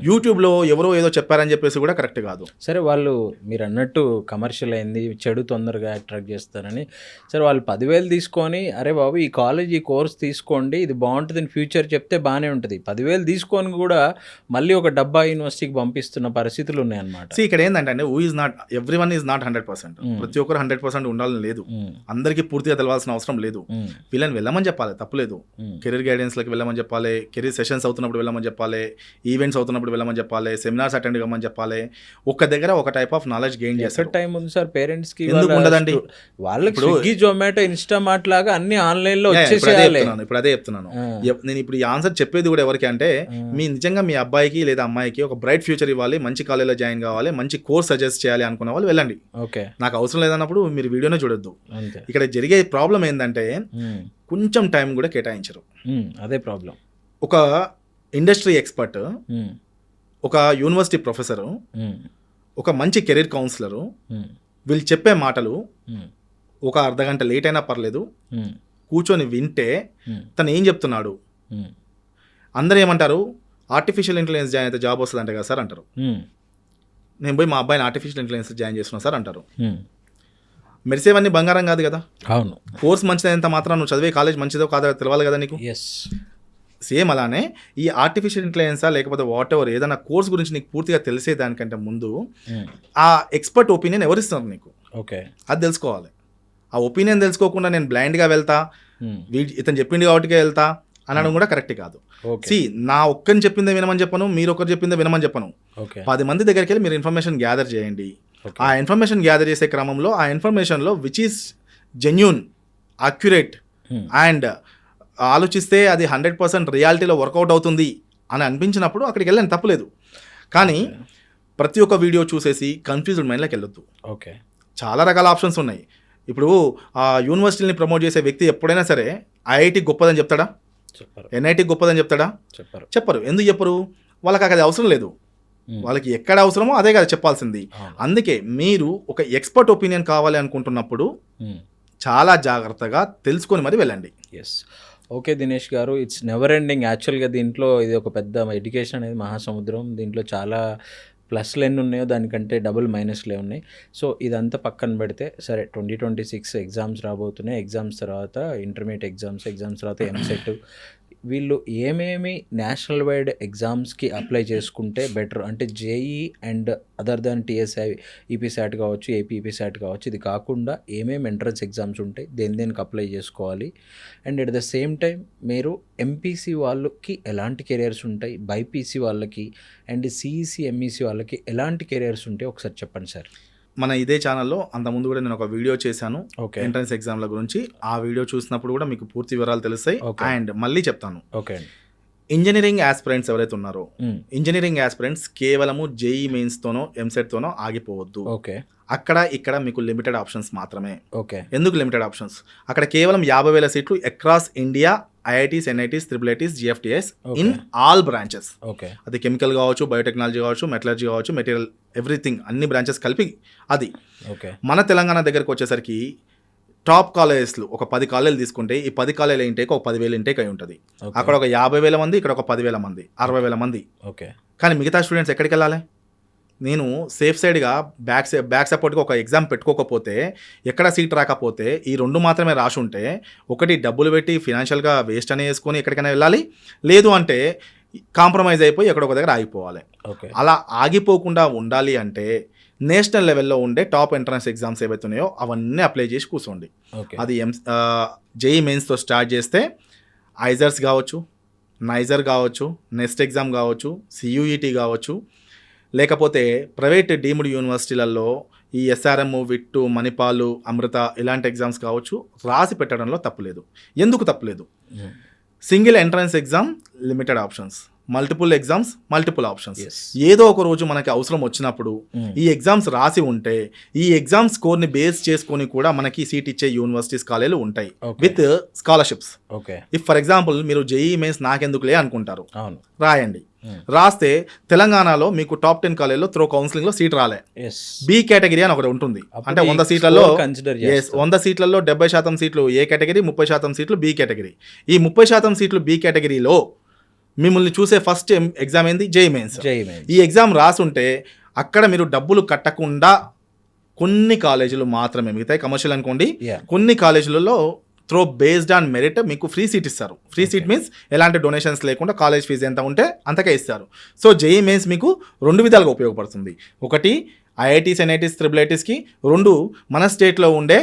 యూట్యూబ్లో ఎవరో ఏదో చెప్పారని చెప్పేసి కూడా కరెక్ట్ కాదు. సరే, వాళ్ళు మీరు అన్నట్టు కమర్షియల్ అయింది, చెడు తొందరగా అట్రాక్ట్ చేస్తారని, సరే వాళ్ళు 10,000 తీసుకొని, అరే బాబు ఈ కాలేజ్ ఈ కోర్స్ తీసుకోండి ఇది బాగుంటుంది ఇన్ ఫ్యూచర్ చెప్తే బాగానే ఉంటుంది. 10,000 తీసుకొని కూడా మళ్ళీ ఒక డబ్బా యూనివర్సిటీకి పంపిస్తున్న పరిస్థితులు ఉన్నాయన్నమాట. ఇక్కడ ఏంటంటే, ఎవ్రీవన్ ఈజ్ నాట్ 100%. ప్రతి ఒక్కరు 100% ఉండాలని లేదు, అందరికీ పూర్తిగా తెలవాల్సిన అవసరం లేదు. వీళ్ళని వెళ్ళమని చెప్పాలి, తప్పులేదు. కెరీర్ గైడెన్స్లోకి వెళ్ళమని చెప్పాలి, కెరీర్ సెషన్స్ అవుతున్నప్పుడు వెళ్ళమని చెప్పాలి, ఈవెంట్స్ అవుతున్నప్పుడు వెళ్ళమని చెప్పాలి, సెమినార్స్ అటెండ్ కమ్మని చెప్పాలి. ఒక్క దగ్గర ఒక టైప్ ఆఫ్ నాలెడ్జ్ గెయిన్ చేస్తారు. టైం ఉంది సార్ పేరెంట్స్ కి, ఎందుకు ఉండదండి? వాళ్ళకి స్విగ్గీ జొమాటో ఇన్స్టామార్ట్ లాగా అన్ని ఆన్లైన్ లో వచ్చేసేయాలి. ఇప్పుడు అదే చెప్తున్నాను. నేను ఇప్పుడు ఈ ఆన్సర్ చెప్పేది కూడా ఎవరికి అంటే, నిజంగా మీ అబ్బాయికి లేదా అమ్మాయికి ఒక బ్రైట్ ఫ్యూచర్ ఇవ్వాలి, మంచి కాలేజ్లో జాయిన్ కావాలి, మంచి కోర్స్ సజెస్ట్ చేయాలి అనుకున్న వాళ్ళు వెళ్ళండి. ఓకే, నాకు అవసరం లేదన్నప్పుడు మీరు వీడియోనే చూడొద్దు. ఇక్కడ జరిగే ప్రాబ్లం ఏంటంటే, కొంచెం టైం కూడా కేటాయించరు. అదే ప్రాబ్లం. ఒక ఇండస్ట్రీ ఎక్స్పర్ట్, ఒక యూనివర్సిటీ ప్రొఫెసరు, ఒక మంచి కెరీర్ కౌన్సిలరు, వీళ్ళు చెప్పే మాటలు ఉమ్, ఒక అర్ధగంట లేట్ అయినా పర్లేదు, ఉమ్, కూర్చొని వింటే ఉమ్, తను ఏం చెప్తున్నాడు. ఉమ్, అందరూ ఏమంటారు, ఆర్టిఫిషియల్ ఇంటెలిజెన్స్ జాయిన్ అయితే జాబ్ వస్తుంది అంటే కదా సార్ అంటారు. ఉమ్, నేను పోయి మా అబ్బాయిని ఆర్టిఫిషియల్ ఇంటెలిజెన్స్ జాయిన్ చేస్తున్నా సార్ అంటారు. ఉమ్. మెరిసేవన్నీ బంగారం కాదు కదా. అవును. కోర్స్ మంచిదైనంత మాత్రం నువ్వు చదివే కాలేజ్ మంచిదో కాదో తెలవాలి కదా నీకు. ఎస్. సేమ్ అలానే ఈ ఆర్టిఫిషియల్ ఇంటెలిజెన్సా లేకపోతే వాట్ ఎవర్ ఏదైనా కోర్స్ గురించి నీకు పూర్తిగా తెలిసే దానికంటే ముందు ఆ ఎక్స్పర్ట్ ఒపీనియన్ ఎవరిస్తున్నారు నీకు, ఓకే. అది తెలుసుకోవాలి. ఆ ఒపీనియన్ తెలుసుకోకుండా నేను బ్లైండ్గా వెళ్తా, ఇతను చెప్పింది కాబట్టి వెళ్తా అనడం కూడా కరెక్ట్ కాదు. సి, నా ఒక్కరిని చెప్పిందే వినమని చెప్పను, మీరు ఒకరు చెప్పిందే వినమని చెప్పను. 10 మంది దగ్గరికి వెళ్ళి మీరు ఇన్ఫర్మేషన్ గ్యాదర్ చేయండి. ఆ ఇన్ఫర్మేషన్ గ్యాదర్ చేసే క్రమంలో ఆ ఇన్ఫర్మేషన్లో which is genuine, accurate and ఆలోచిస్తే అది 100% రియాలిటీలో వర్కౌట్ అవుతుంది అని అనిపించినప్పుడు అక్కడికి వెళ్ళని తప్పులేదు. కానీ ప్రతి ఒక్క వీడియో చూసేసి కన్ఫ్యూజ్డ్ మైండ్లోకి వెళ్ళొద్దు. ఓకే. చాలా రకాల ఆప్షన్స్ ఉన్నాయి. ఇప్పుడు ఆ యూనివర్సిటీని ప్రమోట్ చేసే వ్యక్తి ఎప్పుడైనా సరే ఐఐటి గొప్పదని చెప్తాడా, ఎన్ఐటి గొప్పదని చెప్తాడా? చెప్పరు. ఎందుకు చెప్పరు? వాళ్ళకి అది అవసరం లేదు. వాళ్ళకి ఎక్కడ అవసరమో అదే కదా చెప్పాల్సింది. అందుకే మీరు ఒక ఎక్స్పర్ట్ ఒపీనియన్ కావాలి అనుకుంటున్నప్పుడు చాలా జాగ్రత్తగా తెలుసుకొని మరి వెళ్ళండి. ఎస్. ఓకే దినేష్ గారు, ఇట్స్ నెవర్ ఎండింగ్. యాక్చువల్గా దీంట్లో ఇది ఒక పెద్ద ఎడ్యుకేషన్ అనేది మహాసముద్రం. దీంట్లో చాలా ప్లస్లు ఎన్ని ఉన్నాయో దానికంటే డబుల్ మైనస్లే ఉన్నాయి. సో ఇదంతా పక్కన పెడితే సరే 2026 ఎగ్జామ్స్ రాబోతున్నాయి. ఎగ్జామ్స్ తర్వాత ఇంటర్మీడియట్ ఎగ్జామ్స్ తర్వాత ఎంసెట్, వీళ్ళు ఏమేమి నేషనల్ వైడ్ ఎగ్జామ్స్కి అప్లై చేసుకుంటే బెటర్, అంటే JEE and other than TS EAPCET కావచ్చు, ఏపీ ఈపీసాట్ కావచ్చు, ఇది కాకుండా ఏమేమి ఎంట్రన్స్ ఎగ్జామ్స్ ఉంటాయి, దేనికి అప్లై చేసుకోవాలి, and at the same time మీరు ఎంపీసీ వాళ్ళకి ఎలాంటి కెరియర్స్ ఉంటాయి, బైపీసీ వాళ్ళకి అండ్ సిఈసి ఎంఈసీ వాళ్ళకి ఎలాంటి కెరియర్స్ ఉంటాయి ఒకసారి చెప్పండి సార్. మన ఇదే ఛానల్లో అంతకుముందు కూడా నేను ఒక వీడియో చేశాను ఎంట్రన్స్ ఎగ్జామ్ల గురించి. ఆ వీడియో చూసినప్పుడు కూడా మీకు పూర్తి వివరాలు తెలుస్తాయి. అండ్ మళ్ళీ చెప్తాను, ఓకే, ఇంజనీరింగ్ ఆస్పిరెంట్స్ ఎవరైతే ఉన్నారో, ఇంజనీరింగ్ ఆస్పిరెంట్స్ కేవలము జేఈ మెయిన్స్తోనో ఎంసెట్తోనో ఆగిపోవద్దు. ఓకే. అక్కడ ఇక్కడ మీకు లిమిటెడ్ ఆప్షన్స్ మాత్రమే. ఓకే. ఎందుకు లిమిటెడ్ ఆప్షన్స్? అక్కడ కేవలం 50,000 సీట్లు across India, IITs, NITs, IIITs, GFTS in all branches. Okay. అది కెమికల్ కావచ్చు, బయోటెక్నాలజీ కావచ్చు, మెటలర్జీ కావచ్చు, మెటీరియల్, ఎవ్రీథింగ్, అన్ని బ్రాంచెస్ కలిపి అది. ఓకే. మన తెలంగాణ దగ్గరకు వచ్చేసరికి టాప్ కాలేజెస్లు ఒక 10 కాలేజీలు తీసుకుంటే ఈ 10 కాలేజీల ఇంటేక్ ఒక 10,000 ఇంటేక్ అయి ఉంటుంది. అక్కడ ఒక 50,000 మంది, ఇక్కడ ఒక 10,000 మంది, 60,000 మంది. ఓకే. కానీ మిగతా స్టూడెంట్స్ ఎక్కడికి వెళ్ళాలి? నేను సేఫ్ సైడ్గా బ్యాక్ సపోర్ట్గా ఒక ఎగ్జామ్ పెట్టుకోకపోతే, ఎక్కడ సీట్ రాకపోతే ఈ 2 మాత్రమే రాసి ఉంటే, ఒకటి డబ్బులు పెట్టి ఫినాన్షియల్గా వేస్ట్ అనే వేసుకొని ఎక్కడికైనా వెళ్ళాలి, లేదు అంటే కాంప్రమైజ్ అయిపోయి ఎక్కడొక దగ్గర ఆగిపోవాలి. అలా ఆగిపోకుండా ఉండాలి అంటే నేషనల్ లెవెల్లో ఉండే టాప్ ఎంట్రన్స్ ఎగ్జామ్స్ ఏవైతే ఉన్నాయో అవన్నీ అప్లై చేసి కూర్చోండి. అది జేఈ మెయిన్స్తో స్టార్ట్ చేస్తే ఐజర్స్ కావచ్చు, నైజర్ కావచ్చు, నెక్స్ట్ ఎగ్జామ్ కావచ్చు, సియూఈటీ కావచ్చు, లేకపోతే ప్రైవేట్ డీమ్డ్ యూనివర్సిటీలలో ఈ ఎస్ఆర్ఎం, విట్టు, మణిపాల్, అమృత ఇలాంటి ఎగ్జామ్స్ కావచ్చు, రాసి పెట్టడంలో తప్పులేదు. ఎందుకు తప్పులేదు? Single entrance exam limited options, multiple exams multiple options. ఏదో ఒక రోజు మనకి అవసరం వచ్చినప్పుడు ఈ ఎగ్జామ్స్ రాసి ఉంటే ఈ ఎగ్జామ్ స్కోర్ని బేస్ చేసుకొని కూడా మనకి సీట్ ఇచ్చే యూనివర్సిటీస్, కాలేజీలు ఉంటాయి with scholarships. If for example మీరు జేఈ మెయిన్స్ నాకెందుకులే అనుకుంటారు, రాయండి. రాస్తే తెలంగాణలో మీకు టాప్ 10 కాలేజీలో త్రో కౌన్సిలింగ్లో సీట్ రాలే, బి కేటగిరీ అని ఒకటి ఉంటుంది. అంటే 100 సీట్లలో 100 సీట్లలో 70% సీట్లు ఏ కేటగిరీ, 30% సీట్లు బి కేటగిరీ. ఈ 30% సీట్లు బి కేటగిరీలో మిమ్మల్ని చూసే ఫస్ట్ ఎగ్జామ్ ఏంది? JEE mains. ఈ ఎగ్జామ్ రాసుంటే అక్కడ మీరు డబ్బులు కట్టకుండా కొన్ని కాలేజీలు మాత్రమే, మిగతాయి కమర్షియల్ అనుకోండి, కొన్ని కాలేజీలలో త్రో బేస్డ్ ఆన్ మెరిట్ మీకు ఫ్రీ సీట్ ఇస్తారు. ఫ్రీ సీట్ మీన్స్ ఎలాంటి డొనేషన్స్ లేకుండా కాలేజ్ ఫీజు ఎంత ఉంటే అంతకే ఇస్తారు. సో జేఈ మెయిన్స్ మీకు 2 విధాలుగా ఉపయోగపడుతుంది. ఒకటి ఐఐటీస్, ఎన్ఐటీస్, IIITsకి, 2 మన స్టేట్లో ఉండే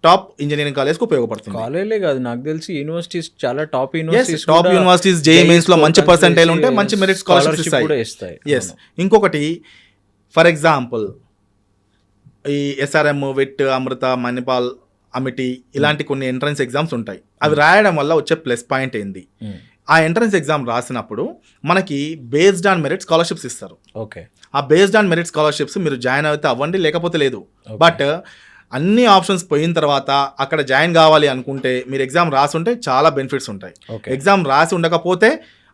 టాప్ ఇంజనీరింగ్ కాలేజ్కి ఉపయోగపడుతుంది. కాలేజే కాదు, నాకు తెలిసి యూనివర్సిటీస్ చాలా టాప్ యూనివర్సిటీస్ జేఈ మెయిన్స్లో మంచి పర్సెంటేజ్ ఉంటే మంచి మెరిట్ స్కాలర్షిప్స్ ఇస్తాయి. ఎస్. ఇంకొకటి ఫర్ ఎగ్జాంపుల్ ఈ ఎస్ఆర్ఎం, విట్, అమృత, మణిపాల్, అమిటి ఇలాంటి కొన్ని ఎంట్రన్స్ ఎగ్జామ్స్ ఉంటాయి. అవి రాయడం వల్ల వచ్చే ప్లస్ పాయింట్ ఏంది? ఆ ఎంట్రన్స్ ఎగ్జామ్ రాసినప్పుడు మనకి బేస్డ్ ఆన్ మెరిట్ స్కాలర్షిప్స్ ఇస్తారు. ఓకే. ఆ బేస్డ్ ఆన్ మెరిట్ స్కాలర్షిప్స్ మీరు జాయిన్ అయితే అవ్వండి, లేకపోతే లేదు. బట్ అన్ని ఆప్షన్స్ పోయిన తర్వాత అక్కడ జాయిన్ కావాలి అనుకుంటే మీరు ఎగ్జామ్ రాసి ఉంటే చాలా బెనిఫిట్స్ ఉంటాయి. ఎగ్జామ్ రాసి ఉండకపోతే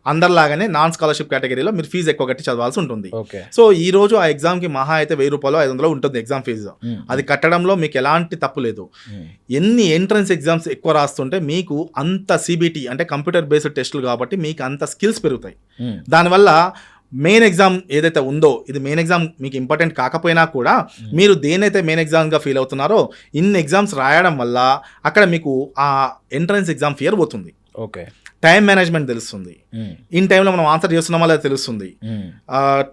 అందరిలాగానే నాన్ స్కాలర్షిప్ కేటగిరీలో మీరు ఫీజు ఎక్కువ కట్టి చదవాల్సి ఉంటుంది. ఓకే. సో ఈ రోజు ఆ ఎగ్జామ్కి మహా అయితే 1000 రూపాయలు 500 ఉంటుంది ఎగ్జామ్ ఫీజు. అది కట్టడంలో మీకు ఎలాంటి తప్పు లేదు. ఎన్ని ఎంట్రన్స్ ఎగ్జామ్స్ ఎక్కువ రాస్తుంటే మీకు అంత సిబిటి అంటే కంప్యూటర్ బేస్డ్ టెస్టులు కాబట్టి మీకు అంత స్కిల్స్ పెరుగుతాయి. దానివల్ల మెయిన్ ఎగ్జామ్ ఏదైతే ఉందో ఇది మెయిన్ ఎగ్జామ్ మీకు ఇంపార్టెంట్ కాకపోయినా కూడా మీరు దేనైతే మెయిన్ ఎగ్జామ్గా ఫీల్ అవుతున్నారో ఇన్ని ఎగ్జామ్స్ రాయడం వల్ల అక్కడ మీకు ఆ ఎంట్రన్స్ ఎగ్జామ్ ఫియర్ పోతుంది. ఓకే. టైం మేనేజ్మెంట్ తెలుస్తుంది. ఇన్ టైంలో మనం ఆన్సర్ చేస్తున్నామా లేదా తెలుస్తుంది.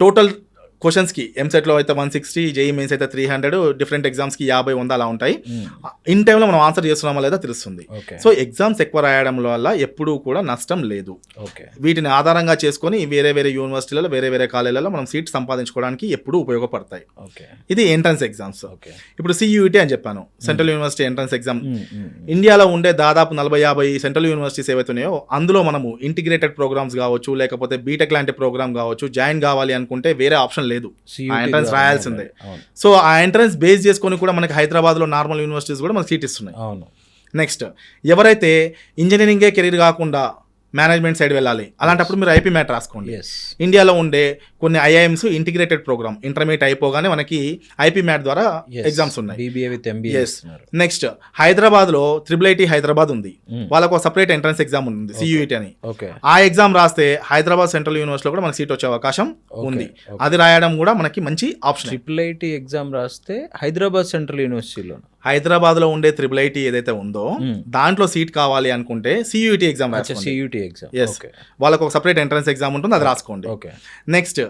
టోటల్ క్వశ్చన్స్కి ఎంసెట్లో అయితే 160, జేఈ మెయిన్స్ అయితే 300, డిఫరెంట్ ఎగ్జామ్స్కి 50, 100 అలా ఉంటాయి. ఇన్ టైంలో మనం ఆన్సర్ చేస్తున్నామా లేదా తెలుస్తుంది. సో ఎగ్జామ్స్ ఎక్కువ రాయడం వల్ల ఎప్పుడూ కూడా నష్టం లేదు. వీటిని ఆధారంగా చేసుకొని వేరే వేరే యూనివర్సిటీలలో వేరే వేరే కాలేజీలలో మనం సీట్ సంపాదించుకోవడానికి ఎప్పుడూ ఉపయోగపడతాయి. ఇది ఎంట్రన్స్ ఎగ్జామ్స్. ఇప్పుడు సియూఈటీ అని చెప్పాను, సెంట్రల్ యూనివర్సిటీ ఎంట్రన్స్ ఎగ్జామ్. ఇండియాలో ఉండే దాదాపు 40-50 సెంట్రల్ యూనివర్సిటీస్ ఏవైతున్నాయో అందులో మనము ఇంటిగ్రేటెడ్ ప్రోగ్రామ్స్ కావచ్చు, లేకపోతే బీటెక్ లాంటి ప్రోగ్రామ్ కావచ్చు, జాయిన్ కావాలి అనుకుంటే వేరే ఆప్షన్ లేదు, ఆ ఎంట్రన్స్ రాయాల్సిందే. సో ఆ ఎంట్రన్స్ బేస్ చేసుకొని కూడా మనకి హైదరాబాద్లో నార్మల్ యూనివర్సిటీస్ కూడా మనకి సీట్ ఇస్తున్నాయి. నెక్స్ట్ ఎవరైతే ఇంజనీరింగే కెరీర్ కాకుండా మేనేజ్మెంట్ సైడ్ వెళ్ళాలి అలాంటప్పుడు మీరు ఐపీ మ్యాట్ రాసుకోండి. ఇండియాలో ఉండే కొన్ని ఐఐఎమ్స్ ఇంటిగ్రేటెడ్ ప్రోగ్రామ్ ఇంటర్మీడియట్ అయిపోగానే మనకి ఐపీ మ్యాట్ ద్వారా ఎగ్జామ్స్ ఉన్నాయి. నెక్స్ట్ హైదరాబాద్లో IIIT హైదరాబాద్ ఉంది, వాళ్ళకు సపరేట్ ఎంట్రన్స్ ఎగ్జామ్ ఉంది సియూఈటీ అని. ఆ ఎగ్జామ్ రాస్తే హైదరాబాద్ సెంట్రల్ యూనివర్సిటీలో కూడా మనకి సీట్ వచ్చే అవకాశం ఉంది. అది రాయడం కూడా మనకి మంచి ఆప్షన్. IIIT ఎగ్జామ్ రాస్తే హైదరాబాద్ సెంట్రల్ యూనివర్సిటీలో హైదరాబాద్లో ఉండే IIIT ఏదైతే ఉందో దాంట్లో సీట్ కావాలి అనుకుంటే సియూఈటీ ఎగ్జామ్ రాసుకోండి. వాళ్ళకు ఒక సపరేట్ ఎంట్రన్స్ ఎగ్జామ్ ఉంటుంది, అది రాసుకోండి. నెక్స్ట్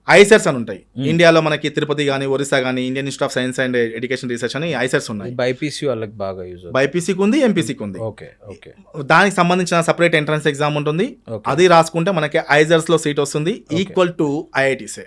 ఐసెట్స్ అని ఉంటాయి. ఇండియాలో మనకి తిరుపతి కానీ, ఒరిస్సా కానీ, Indian institute of science and education research అని ఐసెట్స్ ఉన్నాయి. బైపీసీ వాళ్ళకి బాగా యూజ్, బైపీసీకి ఉంది, ఎంపీసీకి ఉంది. దానికి సంబంధించిన సపరేట్ ఎంట్రన్స్ ఎగ్జామ్ ఉంటుంది, అది రాసుకుంటే మనకి ఐజర్స్ లో సీట్ వస్తుంది ఈక్వల్ టు ఐఐటీసే.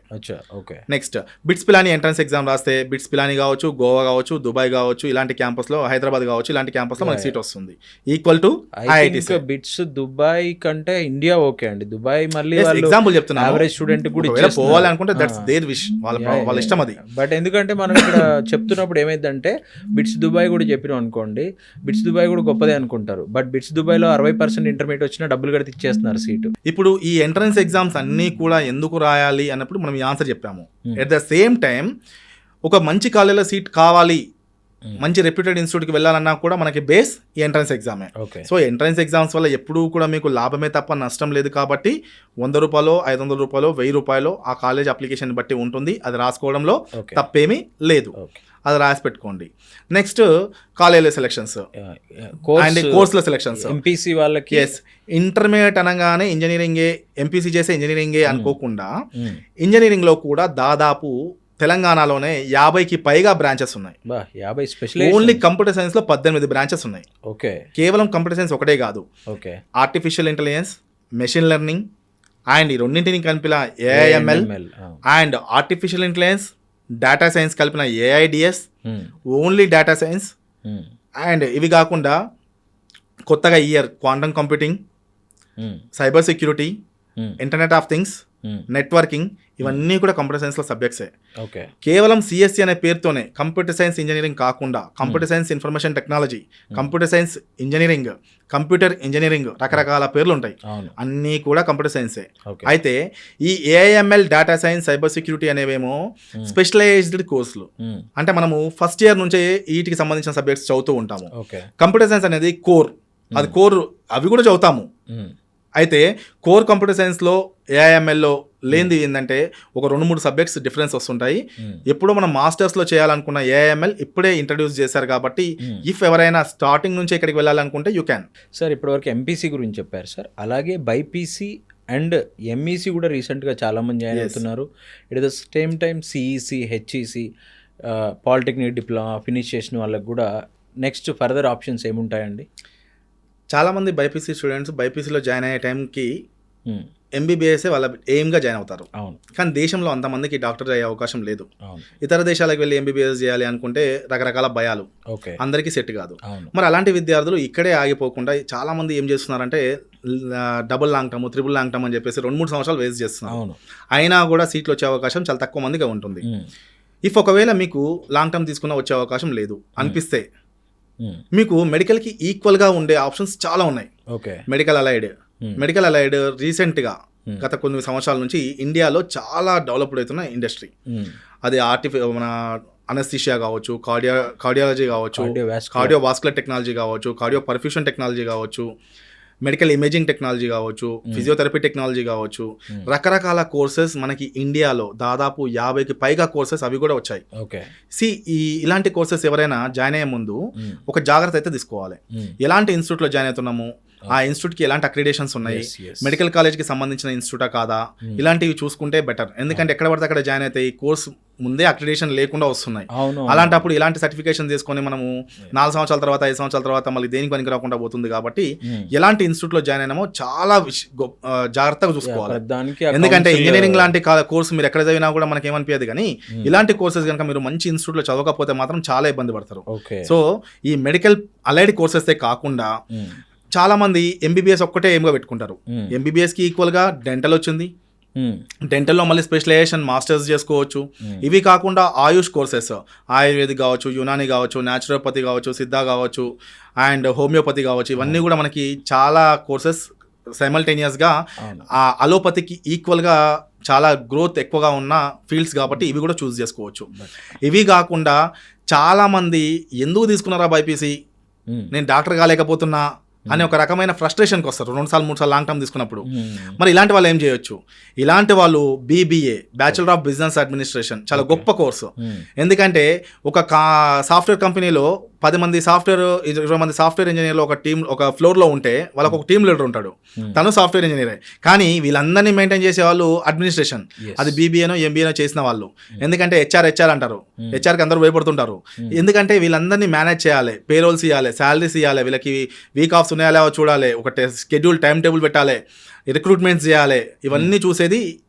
Next BITS Pilani entrance exam రాస్తే బిట్స్ పిలానీ కావచ్చు, గోవా కావచ్చు, దుబాయ్ కావచ్చు, ఇలాంటి క్యాంపస్ లో, హైదరాబాద్ కావచ్చు, ఇలాంటి క్యాంపస్ లో మనకి సీట్ వస్తుంది ఈక్వల్ టు ఐఐటీసే. బిట్స్ దుబాయ్ కంటే ఇండియా ఓకే అండి. దుబాయ్ మళ్ళీ ఎగ్జాంపుల్ చెప్తున్నా, యావరేజ్ స్టూడెంట్ కూడా పోవాలి అనుకుంటే దట్స్ దేర్ విష్, వాళ్ళ ఇష్టం అది. బట్ ఎందుకంటే మనం ఇక్కడ చెప్తున్నప్పుడు ఏమైందంటే బిట్స్ దుబాయ్ కూడా చెప్పినాం అనుకోండి, బిట్స్ దుబాయ్ కూడా గొప్పదే అనుకుంటారు. బట్ బిట్స్ దుబాయ్లో 60% ఇంటర్మీడియట్ వచ్చినా డబ్బులు కడితే ఇచ్చేస్తున్నారు సీటు. ఇప్పుడు ఈ ఎంట్రన్స్ ఎగ్జామ్స్ అన్నీ కూడా ఎందుకు రాయాలి అన్నప్పుడు మనం ఈ ఆన్సర్ చెప్పాము. ఎట్ ద సేమ్ టైం ఒక మంచి కాలేజీలో సీట్ కావాలి, మంచి రెప్యూటెడ్ ఇన్స్టిట్యూట్కి వెళ్ళాలన్నా కూడా మనకి బేస్ ఈ ఎంట్రన్స్ ఎగ్జామే. సో ఎంట్రన్స్ ఎగ్జామ్స్ వల్ల ఎప్పుడూ కూడా మీకు లాభమే తప్ప నష్టం లేదు. కాబట్టి 100 రూపాయలు, 500 రూపాయలు, 1000 రూపాయలు ఆ కాలేజ్ అప్లికేషన్ బట్టి ఉంటుంది, అది రాసుకోవడంలో తప్పేమీ లేదు, అది రాసి పెట్టుకోండి. నెక్స్ట్ కాలేజ్ సెలెక్షన్స్ అండ్ కోర్సుల సెలెక్షన్స్. ఎంపీసీ వాళ్ళకి ఇంటర్మీడియట్ అనగానే ఇంజనీరింగే, ఎంపీసీ చేసే ఇంజనీరింగే అనుకోకుండా ఇంజనీరింగ్లో కూడా దాదాపు తెలంగాణలోనే 50కి పైగా బ్రాంచెస్ ఉన్నాయి. ఓన్లీ కంప్యూటర్ సైన్స్ లో 18 బ్రాంచెస్ ఉన్నాయి. కేవలం కంప్యూటర్ సైన్స్ ఒకటే కాదు, artificial intelligence, machine learning and ఈ రెండింటిని కలిపిన AIML and artificial intelligence, data science కలిపిన AIDS, only data science. And ఇవి కాకుండా కొత్తగా year quantum computing, cyber security, internet of things, networking, ఇవన్నీ కూడా కంప్యూటర్ సైన్స్ లో సబ్జెక్ట్సే. కేవలం సిఎస్సి అనే పేరుతోనే కంప్యూటర్ సైన్స్ ఇంజనీరింగ్ కాకుండా computer science information technology, computer science engineering, computer engineering, రకరకాల పేర్లు ఉంటాయి, అన్నీ కూడా కంప్యూటర్ సైన్సే. అయితే ఈ AIML, data science, cyber security అనేవేమో స్పెషలైజ్డ్ కోర్సులు. అంటే మనము ఫస్ట్ ఇయర్ నుంచే వీటికి సంబంధించిన సబ్జెక్ట్స్ చదువుతూ ఉంటాము. కంప్యూటర్ సైన్స్ అనేది కోర్, అది కోర్, అవి కూడా చదువుతాము. అయితే కోర్ కంప్యూటర్ సైన్స్లో ఏఐఎంఎల్లో లేనిది ఏంటంటే ఒక 2-3 సబ్జెక్ట్స్ డిఫరెన్స్ వస్తుంటాయి. ఎప్పుడో మనం మాస్టర్స్లో చేయాలనుకున్న ఏఐఎంఎల్ ఇప్పుడే ఇంట్రడ్యూస్ చేశారు కాబట్టి ఇఫ్ ఎవరైనా స్టార్టింగ్ నుంచి ఇక్కడికి వెళ్ళాలనుకుంటే యూ క్యాన్. సార్ ఇప్పటివరకు ఎంపీసీ గురించి చెప్పారు సార్, అలాగే బైపీసీ అండ్ ఎంఈసీ కూడా రీసెంట్గా చాలామంది జాయిన్ అవుతున్నారు. It the same time CEC, HEC, polytechnic diploma finish చేసిన వాళ్ళకి కూడా నెక్స్ట్ ఫర్దర్ ఆప్షన్స్ ఏముంటాయండి? చాలామంది బైపీసీ స్టూడెంట్స్ బైపీసీలో జాయిన్ అయ్యే టైంకి ఎంబీబీఎస్ఏ వాళ్ళ ఎయిమ్గా జాయిన్ అవుతారు. కానీ దేశంలో అంతమందికి డాక్టర్ అయ్యే అవకాశం లేదు. ఇతర దేశాలకు వెళ్ళి ఎంబీబీఎస్ చేయాలి అనుకుంటే రకరకాల భయాలు, అందరికీ సెట్ కాదు. మరి అలాంటి విద్యార్థులు ఇక్కడే ఆగిపోకుండా చాలామంది ఏం చేస్తున్నారంటే double long term, triple long term అని చెప్పేసి 2-3 సంవత్సరాలు వేస్ట్ చేస్తున్నారు. అయినా కూడా సీట్లు వచ్చే అవకాశం చాలా తక్కువ మందిగా ఉంటుంది. ఇఫ్ ఒకవేళ మీకు లాంగ్ టర్మ్ తీసుకున్న వచ్చే అవకాశం లేదు అనిపిస్తే మీకు మెడికల్కి ఈక్వల్గా ఉండే ఆప్షన్స్ చాలా ఉన్నాయి. మెడికల్ అలైడ్, మెడికల్ అలైడ్ రీసెంట్గా గత కొన్ని సంవత్సరాల నుంచి ఇండియాలో చాలా డెవలప్డ్ అవుతున్న ఇండస్ట్రీ. అది మన అనస్థీషియా కావచ్చు, కార్డియాలజీ కావచ్చు, కార్డియోవాస్కులర్ టెక్నాలజీ కావచ్చు, కార్డియో పర్ఫ్యూషన్ టెక్నాలజీ కావచ్చు, మెడికల్ ఇమేజింగ్ టెక్నాలజీ కావచ్చు, ఫిజియోథెరపీ టెక్నాలజీ కావచ్చు, రకరకాల కోర్సెస్ మనకి ఇండియాలో దాదాపు 50కి పైగా కోర్సెస్ అవి కూడా వచ్చాయి. ఇలాంటి కోర్సెస్ ఎవరైనా జాయిన్ అయ్యే ముందు ఒక జాగ్రత్త అయితే తీసుకోవాలి. ఎలాంటి ఇన్స్టిట్యూట్లో జాయిన్ అవుతున్నాము, ఆ ఇన్స్టిట్యూట్కి ఎలాంటి అక్రిడేషన్స్ ఉన్నాయి, మెడికల్ కాలేజ్కి సంబంధించిన ఇన్స్టిట్యూటా కాదా, ఇలాంటివి చూసుకుంటే బెటర్. ఎందుకంటే ఎక్కడ పడితే అక్కడ జాయిన్ అయితే ఈ కోర్స్ ముందే అక్రిడేషన్ లేకుండా వస్తున్నాయి. అలాంటిప్పుడు ఇలాంటి సర్టిఫికేషన్ తీసుకొని మనము 4 సంవత్సరాల తర్వాత 5 సంవత్సరాల తర్వాత మళ్ళీ దేనికి పనికి రాకుండా పోతుంది. కాబట్టి ఎలాంటి ఇన్స్టిట్యూట్లో జాయిన్ అయినామో చాలా జాగ్రత్తగా చూసుకోవాలి. ఎందుకంటే ఇంజనీరింగ్ లాంటి కోర్సు మీరు ఎక్కడ చదివినా కూడా మనకి ఏమనిపించదు, కానీ ఇలాంటి కోర్సెస్ కనుక మీరు మంచి ఇన్స్టిట్యూట్లో చదవకపోతే మాత్రం చాలా ఇబ్బంది పడతారు. సో ఈ మెడికల్ అలైడ్ కోర్సెస్ కాకుండా చాలా మంది ఎంబీబీఎస్ ఒక్కటే ఏమిగా పెట్టుకుంటారు. ఎంబీబీఎస్కి ఈక్వల్గా డెంటల్ వచ్చింది, డెంటల్లో మళ్ళీ స్పెషలైజేషన్ మాస్టర్స్ చేసుకోవచ్చు. ఇవి కాకుండా ఆయుష్ కోర్సెస్, ఆయుర్వేదిక్ కావచ్చు, యునాని కావచ్చు, న్యాచురోపతి కావచ్చు, సిద్ధ కావచ్చు, అండ్ హోమియోపతి కావచ్చు, ఇవన్నీ కూడా మనకి చాలా కోర్సెస్ సైమల్టేనియస్గా ఆ అలోపతికి ఈక్వల్గా చాలా గ్రోత్ ఎక్కువగా ఉన్న ఫీల్డ్స్ కాబట్టి ఇవి కూడా చూస్ చేసుకోవచ్చు. ఇవి కాకుండా చాలామంది ఎందుకు తీసుకున్నారా బైపీసీ, నేను డాక్టర్ కాలేకపోతున్నా అని ఒక రకమైన ఫ్రస్ట్రేషన్కి వస్తారు 2 సార్లు 3 సార్లు లాంగ్ టర్మ్ తీసుకున్నప్పుడు. మరి ఇలాంటి వాళ్ళు ఏం చేయొచ్చు, ఇలాంటి వాళ్ళు BBA bachelor of business administration చాలా గొప్ప కోర్సు. ఎందుకంటే ఒక సాఫ్ట్వేర్ కంపెనీలో 10 మంది సాఫ్ట్వేర్ 20 మంది సాఫ్ట్వేర్ ఇంజనీర్లు ఒక టీం ఒక ఫ్లోర్లో ఉంటే వాళ్ళకు ఒక టీం లీడర్ ఉంటాడు, తను సాఫ్ట్వేర్ ఇంజనీరే. కానీ వీళ్ళందరినీ మెయింటైన్ చేసే వాళ్ళు అడ్మినిస్ట్రేషన్, అది BBAనో MBAనో చేసిన వాళ్ళు. ఎందుకంటే హెచ్ఆర్ అంటారు, హెచ్ఆర్కి అందరూ భయపడుతుంటారు. ఎందుకంటే వీళ్ళందరినీ మేనేజ్ చేయాలి, పేరోల్స్ ఇవ్వాలి, శాలరీస్ ఇవ్వాలి, వీళ్ళకి వీక్ ఆఫ్స్ ఉన్నాయా లేవో చూడాలి, ఒక షెడ్యూల్ టైం టేబుల్ పెట్టాలి, రిక్రూట్మెంట్స్ చేయాలి, ఇవన్నీ చూసేది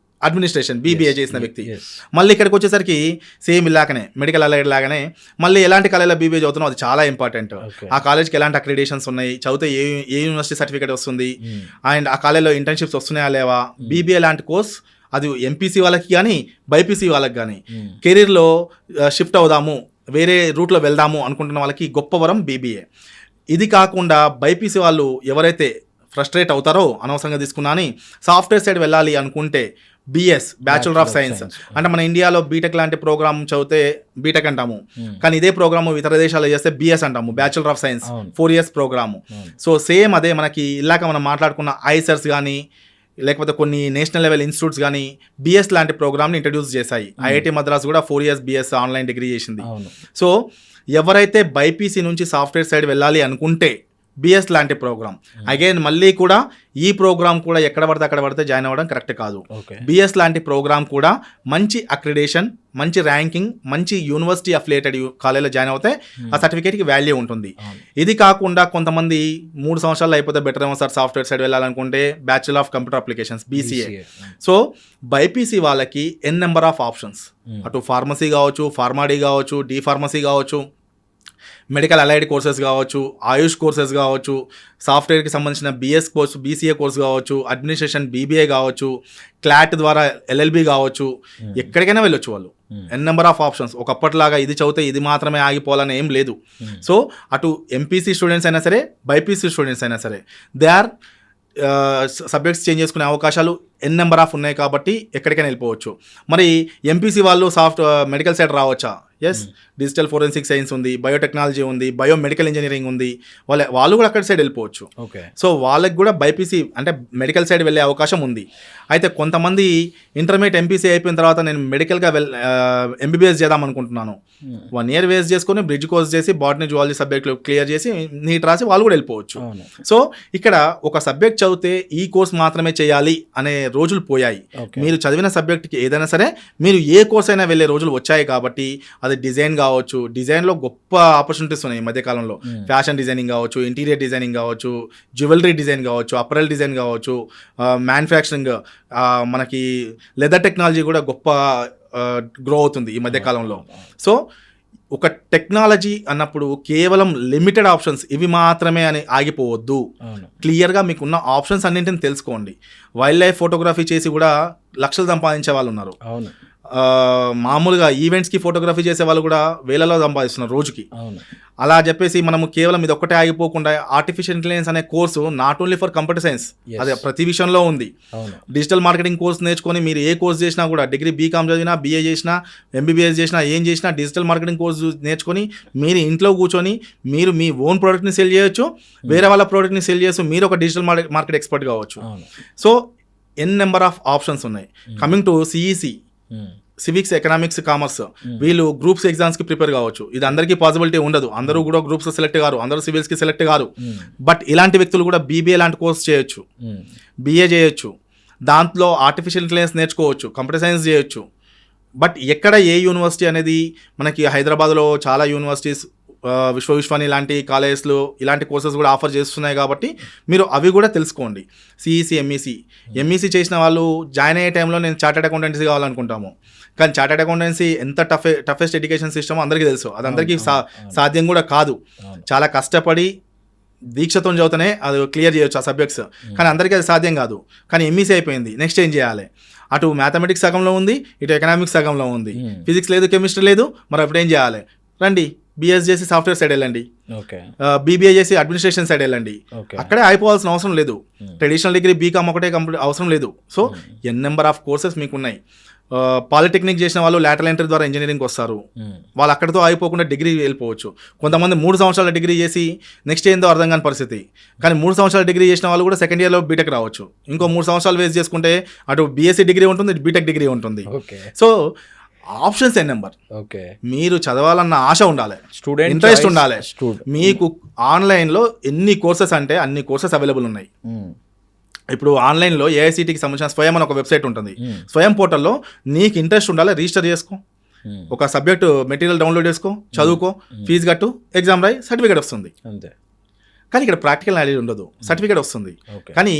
అడ్మినిస్ట్రేషన్ BBA చేసిన వ్యక్తి. మళ్ళీ ఇక్కడికి వచ్చేసరికి సేమ్ ఇలాగనే మెడికల్ అలైడ్ లాగానే మళ్ళీ ఎలాంటి కాలేజ్లో BBA చదువుతున్నాం అది చాలా ఇంపార్టెంట్. ఆ కాలేజ్కి ఎలాంటి అక్రిడేషన్స్ ఉన్నాయి, చదివితే ఏ యూనివర్సిటీ సర్టిఫికేట్ వస్తుంది, అండ్ ఆ కాలేజ్లో ఇంటర్న్షిప్స్ వస్తున్నాయా లేవా. BBA లాంటి కోర్స్ అది MPC వాళ్ళకి కానీ బైపీసీ వాళ్ళకి కానీ కెరీర్లో షిఫ్ట్ అవుదాము, వేరే రూట్లో వెళ్దాము అనుకుంటున్న వాళ్ళకి గొప్ప వరం BBA. ఇది కాకుండా బైపీసీ వాళ్ళు ఎవరైతే ఫ్రస్ట్రేట్ అవుతారో అనవసరంగా తీసుకున్నా అని సాఫ్ట్వేర్ సైడ్ వెళ్ళాలి అనుకుంటే BS బ్యాచులర్ ఆఫ్ సైన్స్, అంటే మన ఇండియాలో బీటెక్ లాంటి ప్రోగ్రామ్ చదివితే బీటెక్ అంటాము, కానీ ఇదే ప్రోగ్రాము ఇతర దేశాల్లో చేస్తే BS అంటాము, bachelor of science 4 years programme. So same అదే మనకి ఇలాక మనం మాట్లాడుకున్న ఐసర్స్ కానీ లేకపోతే కొన్ని నేషనల్ లెవెల్ ఇన్స్టిట్యూట్స్ కానీ BS లాంటి ప్రోగ్రామ్ని ఇంట్రడ్యూస్ చేశాయి. IIT మద్రాస్ కూడా 4 years BS ఆన్లైన్ డిగ్రీ చేసింది. సో ఎవరైతే బైపీసీ నుంచి సాఫ్ట్వేర్ సైడ్ వెళ్ళాలి అనుకుంటే BS లాంటి ప్రోగ్రామ్, అగైన్ మళ్ళీ కూడా ఈ ప్రోగ్రామ్ కూడా ఎక్కడ పడితే జాయిన్ అవ్వడం కరెక్ట్ కాదు. BS లాంటి ప్రోగ్రామ్ కూడా మంచి అక్రిడేషన్, మంచి ర్యాంకింగ్, మంచి యూనివర్సిటీ అఫిలియేటెడ్ కాలేజ్లో జాయిన్ అవుతే ఆ సర్టిఫికేట్కి వాల్యూ ఉంటుంది. ఇది కాకుండా కొంతమంది 3 సంవత్సరాలు అయిపోతే బెటర్ ఏమో సార్ సాఫ్ట్వేర్ సైడ్ వెళ్ళాలనుకుంటే bachelor of computer applications BCA. So BiPC వాళ్ళకి నెంబర్ ఆఫ్ ఆప్షన్స్, అటు ఫార్మసీ కావచ్చు, ఫార్మాడీ కావచ్చు, డి ఫార్మసీ కావచ్చు, మెడికల్ అలైడ్ కోర్సెస్ కావచ్చు, ఆయుష్ కోర్సెస్ కావచ్చు, సాఫ్ట్వేర్కి సంబంధించిన BS కోర్సు BCA కోర్సు కావచ్చు, అడ్మినిస్ట్రేషన్ BBA కావచ్చు, క్లాట్ ద్వారా LLB కావచ్చు, ఎక్కడికైనా వెళ్ళొచ్చు వాళ్ళు. Number of options. ఒకప్పటిలాగా ఇది చదివితే ఇది మాత్రమే ఆగిపోవాలని ఏం లేదు. సో అటు MPC స్టూడెంట్స్ అయినా సరే, బైపీసీ స్టూడెంట్స్ అయినా సరే, దే ఆర్ సబ్జెక్ట్స్ చేంజ్ చేసుకునే అవకాశాలు నెంబర్ ఆఫ్ ఉన్నాయి కాబట్టి ఎక్కడికైనా వెళ్ళిపోవచ్చు. మరి MPC వాళ్ళు మెడికల్ సైడ్ రావచ్చా? ఎస్, డిజిటల్ ఫోరెన్సిక్ సైన్స్ ఉంది, బయోటెక్నాలజీ ఉంది, బయోమెడికల్ ఇంజనీరింగ్ ఉంది, వాళ్ళు కూడా అక్కడ సైడ్ వెళ్ళిపోవచ్చు. సో వాళ్ళకి కూడా బైపీసీ అంటే మెడికల్ సైడ్ వెళ్ళే అవకాశం ఉంది. అయితే కొంతమంది ఇంటర్మీడియట్ MPC అయిపోయిన తర్వాత నేను మెడికల్గా MBBS చేద్దాం అనుకుంటున్నాను, 1 year వేస్ట్ చేసుకొని బ్రిడ్జ్ కోర్స్ చేసి బాటనీ జువాలజీ సబ్జెక్టులు క్లియర్ చేసి నీట్ రాసి వాళ్ళు కూడా వెళ్ళిపోవచ్చు. సో ఇక్కడ ఒక సబ్జెక్ట్ చదివితే ఈ కోర్స్ మాత్రమే చేయాలి అనే రోజులు పోయాయి. మీరు చదివిన సబ్జెక్ట్కి ఏదైనా సరే మీరు ఏ కోర్స్ అయినా వెళ్ళే రోజులు వచ్చాయి. కాబట్టి అది డిజైన్ కావచ్చు, డిజైన్లో గొప్ప ఆపర్చునిటీస్ ఉన్నాయి ఈ మధ్యకాలంలో. ఫ్యాషన్ డిజైనింగ్ కావచ్చు, ఇంటీరియర్ డిజైనింగ్ కావచ్చు, జ్యువెలరీ డిజైన్ కావచ్చు, అపరల్ డిజైన్ కావచ్చు, మ్యానుఫ్యాక్చరింగ్, మనకి లెదర్ టెక్నాలజీ కూడా గొప్ప గ్రో అవుతుంది ఈ మధ్యకాలంలో. సో ఒక టెక్నాలజీ అన్నప్పుడు కేవలం లిమిటెడ్ ఆప్షన్స్ ఇవి మాత్రమే అని ఆగిపోవద్దు. క్లియర్గా మీకున్న ఆప్షన్స్ అన్నింటిని తెలుసుకోండి. వైల్డ్ లైఫ్ ఫోటోగ్రఫీ చేసి కూడా లక్షలు సంపాదించే వాళ్ళు ఉన్నారు. మామూలుగా ఈవెంట్స్కి ఫోటోగ్రఫీ చేసే వాళ్ళు కూడా వేలలో సంపాదిస్తున్నారు రోజుకి. అవును. అలా చెప్పేసి మనము కేవలం ఇది ఒక్కటే ఆగిపోకుండా ఆర్టిఫిషియల్ ఇంటెలిజెన్స్ అనే course not only for computer science, అది ప్రతి విషయంలో ఉంది. డిజిటల్ మార్కెటింగ్ కోర్స్ నేర్చుకొని మీరు ఏ కోర్స్ చేసినా కూడా, డిగ్రీ బీకామ్ చదివినా, బీఏ చేసినా, ఎంబీబీఎస్ చేసినా, ఏం చేసినా డిజిటల్ మార్కెటింగ్ కోర్సు నేర్చుకొని మీరు ఇంట్లో కూర్చొని మీరు మీ ఓన్ ప్రోడక్ట్ని సెల్ చేయొచ్చు, వేరే వాళ్ళ ప్రోడక్ట్ని సెల్ చేస్తూ మీరు ఒక డిజిటల్ మార్కెట్ ఎక్స్పర్ట్ కావచ్చు. So N number of options ఉన్నాయి. Coming to CEC, civics, economics, commerce, వీళ్ళు గ్రూప్స్ ఎగ్జామ్స్కి ప్రిపేర్ కావచ్చు. ఇది అందరికీ పాసిబిలిటీ ఉండదు, అందరూ కూడా గ్రూప్స్ సెలెక్ట్ కారు, అందరూ సివిల్స్కి సెలెక్ట్ కారు. బట్ ఇలాంటి వ్యక్తులు కూడా బీబీఏ లాంటి కోర్స్ చేయొచ్చు, బీఏ చేయొచ్చు, దాంట్లో ఆర్టిఫిషియల్ ఇంటెలిజెన్స్ నేర్చుకోవచ్చు, కంప్యూటర్ సైన్స్ చేయొచ్చు. బట్ ఎక్కడ ఏ యూనివర్సిటీ అనేది, మనకి హైదరాబాద్లో చాలా యూనివర్సిటీస్, విశ్వని లాంటి కాలేజెస్లు ఇలాంటి కోర్సెస్ కూడా ఆఫర్ చేస్తున్నాయి కాబట్టి మీరు అవి కూడా తెలుసుకోండి. సిఈసి, ఎంఈసి చేసిన వాళ్ళు జాయిన్ అయ్యే టైంలో నేను చార్టెడ్ అకౌంటెన్సీ కావాలనుకుంటాము, కానీ చార్టెడ్ అకౌంటెన్సీ ఎంత టఫెస్ట్ ఎడ్యుకేషన్ సిస్టమ్ అందరికీ తెలుసు. అది అందరికీ సాధ్యం కూడా కాదు. చాలా కష్టపడి దీక్షతో చదివితేనే అది క్లియర్ చేయొచ్చు ఆ సబ్జెక్ట్స్, కానీ అందరికీ అది సాధ్యం కాదు. కానీ ఎంఈసీ అయిపోయింది, నెక్స్ట్ ఏం చేయాలి? అటు మ్యాథమెటిక్స్ సగంలో ఉంది, ఇటు ఎకనామిక్స్ సగంలో ఉంది, ఫిజిక్స్ లేదు, కెమిస్ట్రీ లేదు, మరి అప్పుడు ఏం చేయాలి? రండి బిఎస్ చేసి సాఫ్ట్వేర్ సైడ్ వెళ్ళండి, బీబీఏ చేసి అడ్మినిస్ట్రేషన్ సైడ్ వెళ్ళండి. అక్కడే అయిపోవాల్సిన అవసరం లేదు. ట్రెడిషనల్ డిగ్రీ బీకామ్ ఒకటే కంప్లీట్ అవసరం లేదు. So N number of courses మీకు ఉన్నాయి. పాలిటెక్నిక్ చేసిన వాళ్ళు లాటరల్ ఎంట్రీ ద్వారా ఇంజనీరింగ్కి వస్తారు, వాళ్ళు అక్కడితో అయిపోకుండా డిగ్రీ వెళ్ళిపోవచ్చు. కొంతమంది 3 సంవత్సరాల డిగ్రీ చేసి నెక్స్ట్ ఏందో అర్థం కాని పరిస్థితి, కానీ 3 సంవత్సరాల డిగ్రీ చేసిన వాళ్ళు కూడా సెకండ్ ఇయర్లో బీటెక్ రావచ్చు. ఇంకో 3 సంవత్సరాలు వేస్ట్ చేసుకుంటే అటు బీఎస్సీ డిగ్రీ ఉంటుంది, ఇటు బీటెక్ డిగ్రీ ఉంటుంది. సో ఆప్షన్స్ ఎన్ నెంబర్. మీరు చదవాలన్న ఆశ ఉండాలి, స్టూడెంట్ ఇంట్రెస్ట్ ఉండాలి. మీకు ఆన్లైన్లో ఎన్ని కోర్సెస్ అంటే అన్ని కోర్సెస్ అవైలబుల్ ఉన్నాయి. ఇప్పుడు ఆన్లైన్లో ఏఐసిటీకి సంబంధించిన స్వయం అని ఒక వెబ్సైట్ ఉంటుంది. స్వయం పోర్టల్లో నీకు ఇంట్రెస్ట్ ఉండాలి, రిజిస్టర్ చేసుకో, ఒక సబ్జెక్టు మెటీరియల్ డౌన్లోడ్ చేసుకో, చదువుకో, ఫీజు కట్టు, ఎగ్జామ్ రాయి, సర్టిఫికేట్ వస్తుంది. అంతే. కానీ ఇక్కడ ప్రాక్టికల్ నాలెడ్జ్ ఉండదు, సర్టిఫికేట్ వస్తుంది. కానీ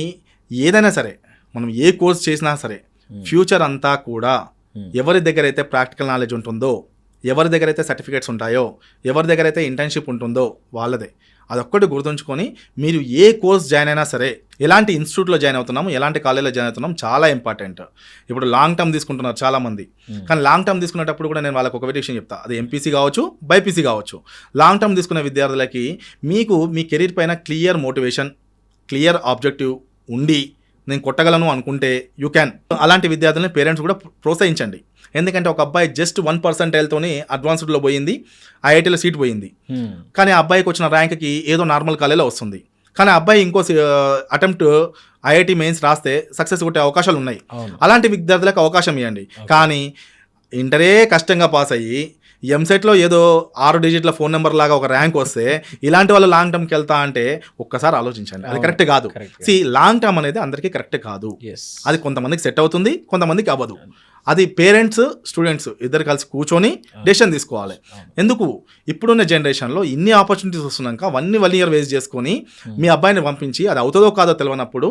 ఏదైనా సరే మనం ఏ కోర్స్ చేసినా సరే ఫ్యూచర్ అంతా కూడా ఎవరి దగ్గర అయితే ప్రాక్టికల్ నాలెడ్జ్ ఉంటుందో, ఎవరి దగ్గర అయితే సర్టిఫికేట్స్ ఉంటాయో, ఎవరి దగ్గర అయితే ఇంటర్న్షిప్ ఉంటుందో వాళ్ళదే. అదొక్కటి గుర్తుంచుకొని మీరు ఏ కోర్స్ జాయిన్ అయినా సరే, ఎలాంటి ఇన్స్టిట్యూట్లో జాయిన్ అవుతున్నాము, ఎలాంటి కాలేజ్లో జాయిన్ అవుతున్నాం చాలా ఇంపార్టెంట్. ఇప్పుడు లాంగ్ టర్మ్ తీసుకుంటున్నారు చాలామంది, కానీ లాంగ్ టర్మ్ తీసుకునేటప్పుడు కూడా నేను వాళ్ళకి ఒక విషయం చెప్తా, అది ఎంపీసీ కావచ్చు, బైపీసీ కావచ్చు. లాంగ్ టర్మ్ తీసుకునే విద్యార్థులకి మీకు మీ కెరీర్ పైన క్లియర్ మోటివేషన్, క్లియర్ ఆబ్జెక్టివ్ ఉండి నేను కొట్టగలను అనుకుంటే యూ క్యాన్. అలాంటి విద్యార్థులని పేరెంట్స్ కూడా ప్రోత్సహించండి. ఎందుకంటే ఒక అబ్బాయి జస్ట్ 1% అడ్వాన్స్డ్లో పోయింది, ఐఐటీలో సీట్ పోయింది, కానీ ఆ అబ్బాయికి వచ్చిన ర్యాంక్కి ఏదో నార్మల్ కాలేజీలో వస్తుంది. కానీ ఆ అబ్బాయి ఇంకో అటెంప్ట్ ఐఐటీ మెయిన్స్ రాస్తే సక్సెస్ కొట్టే అవకాశాలు ఉన్నాయి. అలాంటి విద్యార్థులకు అవకాశం ఇవ్వండి. కానీ ఇంటరే కష్టంగా పాస్ అయ్యి ఎంసెట్లో ఏదో 6 డిజిట్ల ఫోన్ నెంబర్ లాగా ఒక ర్యాంక్ వస్తే ఇలాంటి వాళ్ళు లాంగ్ టర్మ్కి వెళ్తా అంటే ఒక్కసారి ఆలోచించండి, అది కరెక్ట్ కాదు. లాంగ్ టర్మ్ అనేది అందరికీ కరెక్ట్ కాదు. అది కొంతమందికి సెట్ అవుతుంది, కొంతమందికి అవ్వదు. అది పేరెంట్స్, స్టూడెంట్స్ ఇద్దరు కలిసి కూర్చొని డెసిషన్ తీసుకోవాలి. ఎందుకు ఇప్పుడున్న జనరేషన్లో ఇన్ని ఆపర్చునిటీస్ వస్తున్నాక 1 ఇయర్ వేస్ట్ చేసుకొని మీ అబ్బాయిని పంపించి అది అవుతుందో కాదో తెలియనప్పుడు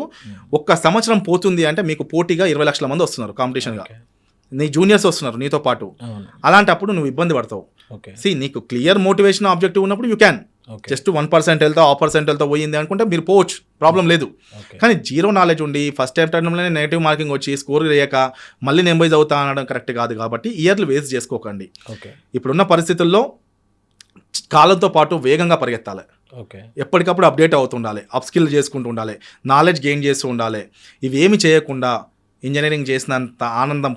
1 సంవత్సరం పోతుంది అంటే మీకు పోటీగా 20 లక్షల మంది వస్తున్నారు కాంపిటీషన్గా, నీ జూనియర్స్ వస్తున్నారు నీతో పాటు. అలాంటప్పుడు నువ్వు ఇబ్బంది పడతావు. నీకు క్లియర్ మోటివేషన్ ఆబ్జెక్టివ్ ఉన్నప్పుడు యూ క్యాన్. జస్ట్ 1% వెళ్తా, 1% వెళ్తా పోయింది అనుకుంటే మీరు పోవచ్చు, ప్రాబ్లం లేదు. కానీ జీరో నాలెడ్జ్ ఉండి ఫస్ట్ టైంలోనే నెగిటివ్ మార్కింగ్ వచ్చి స్కోర్ చేయక మళ్ళీ నేను పోయి చదువుతా అనడం కరెక్ట్ కాదు. కాబట్టి ఇయర్లు వేస్ట్ చేసుకోకండి. ఇప్పుడున్న పరిస్థితుల్లో కాలంతో పాటు వేగంగా పరిగెత్తాలి, ఎప్పటికప్పుడు అప్డేట్ అవుతుండాలి, అప్ స్కిల్ చేసుకుంటూ ఉండాలి, నాలెడ్జ్ గెయిన్ చేస్తూ ఉండాలి. ఇవేమి చేయకుండా ఇంజనీరింగ్ చేసినంత ఆనందం,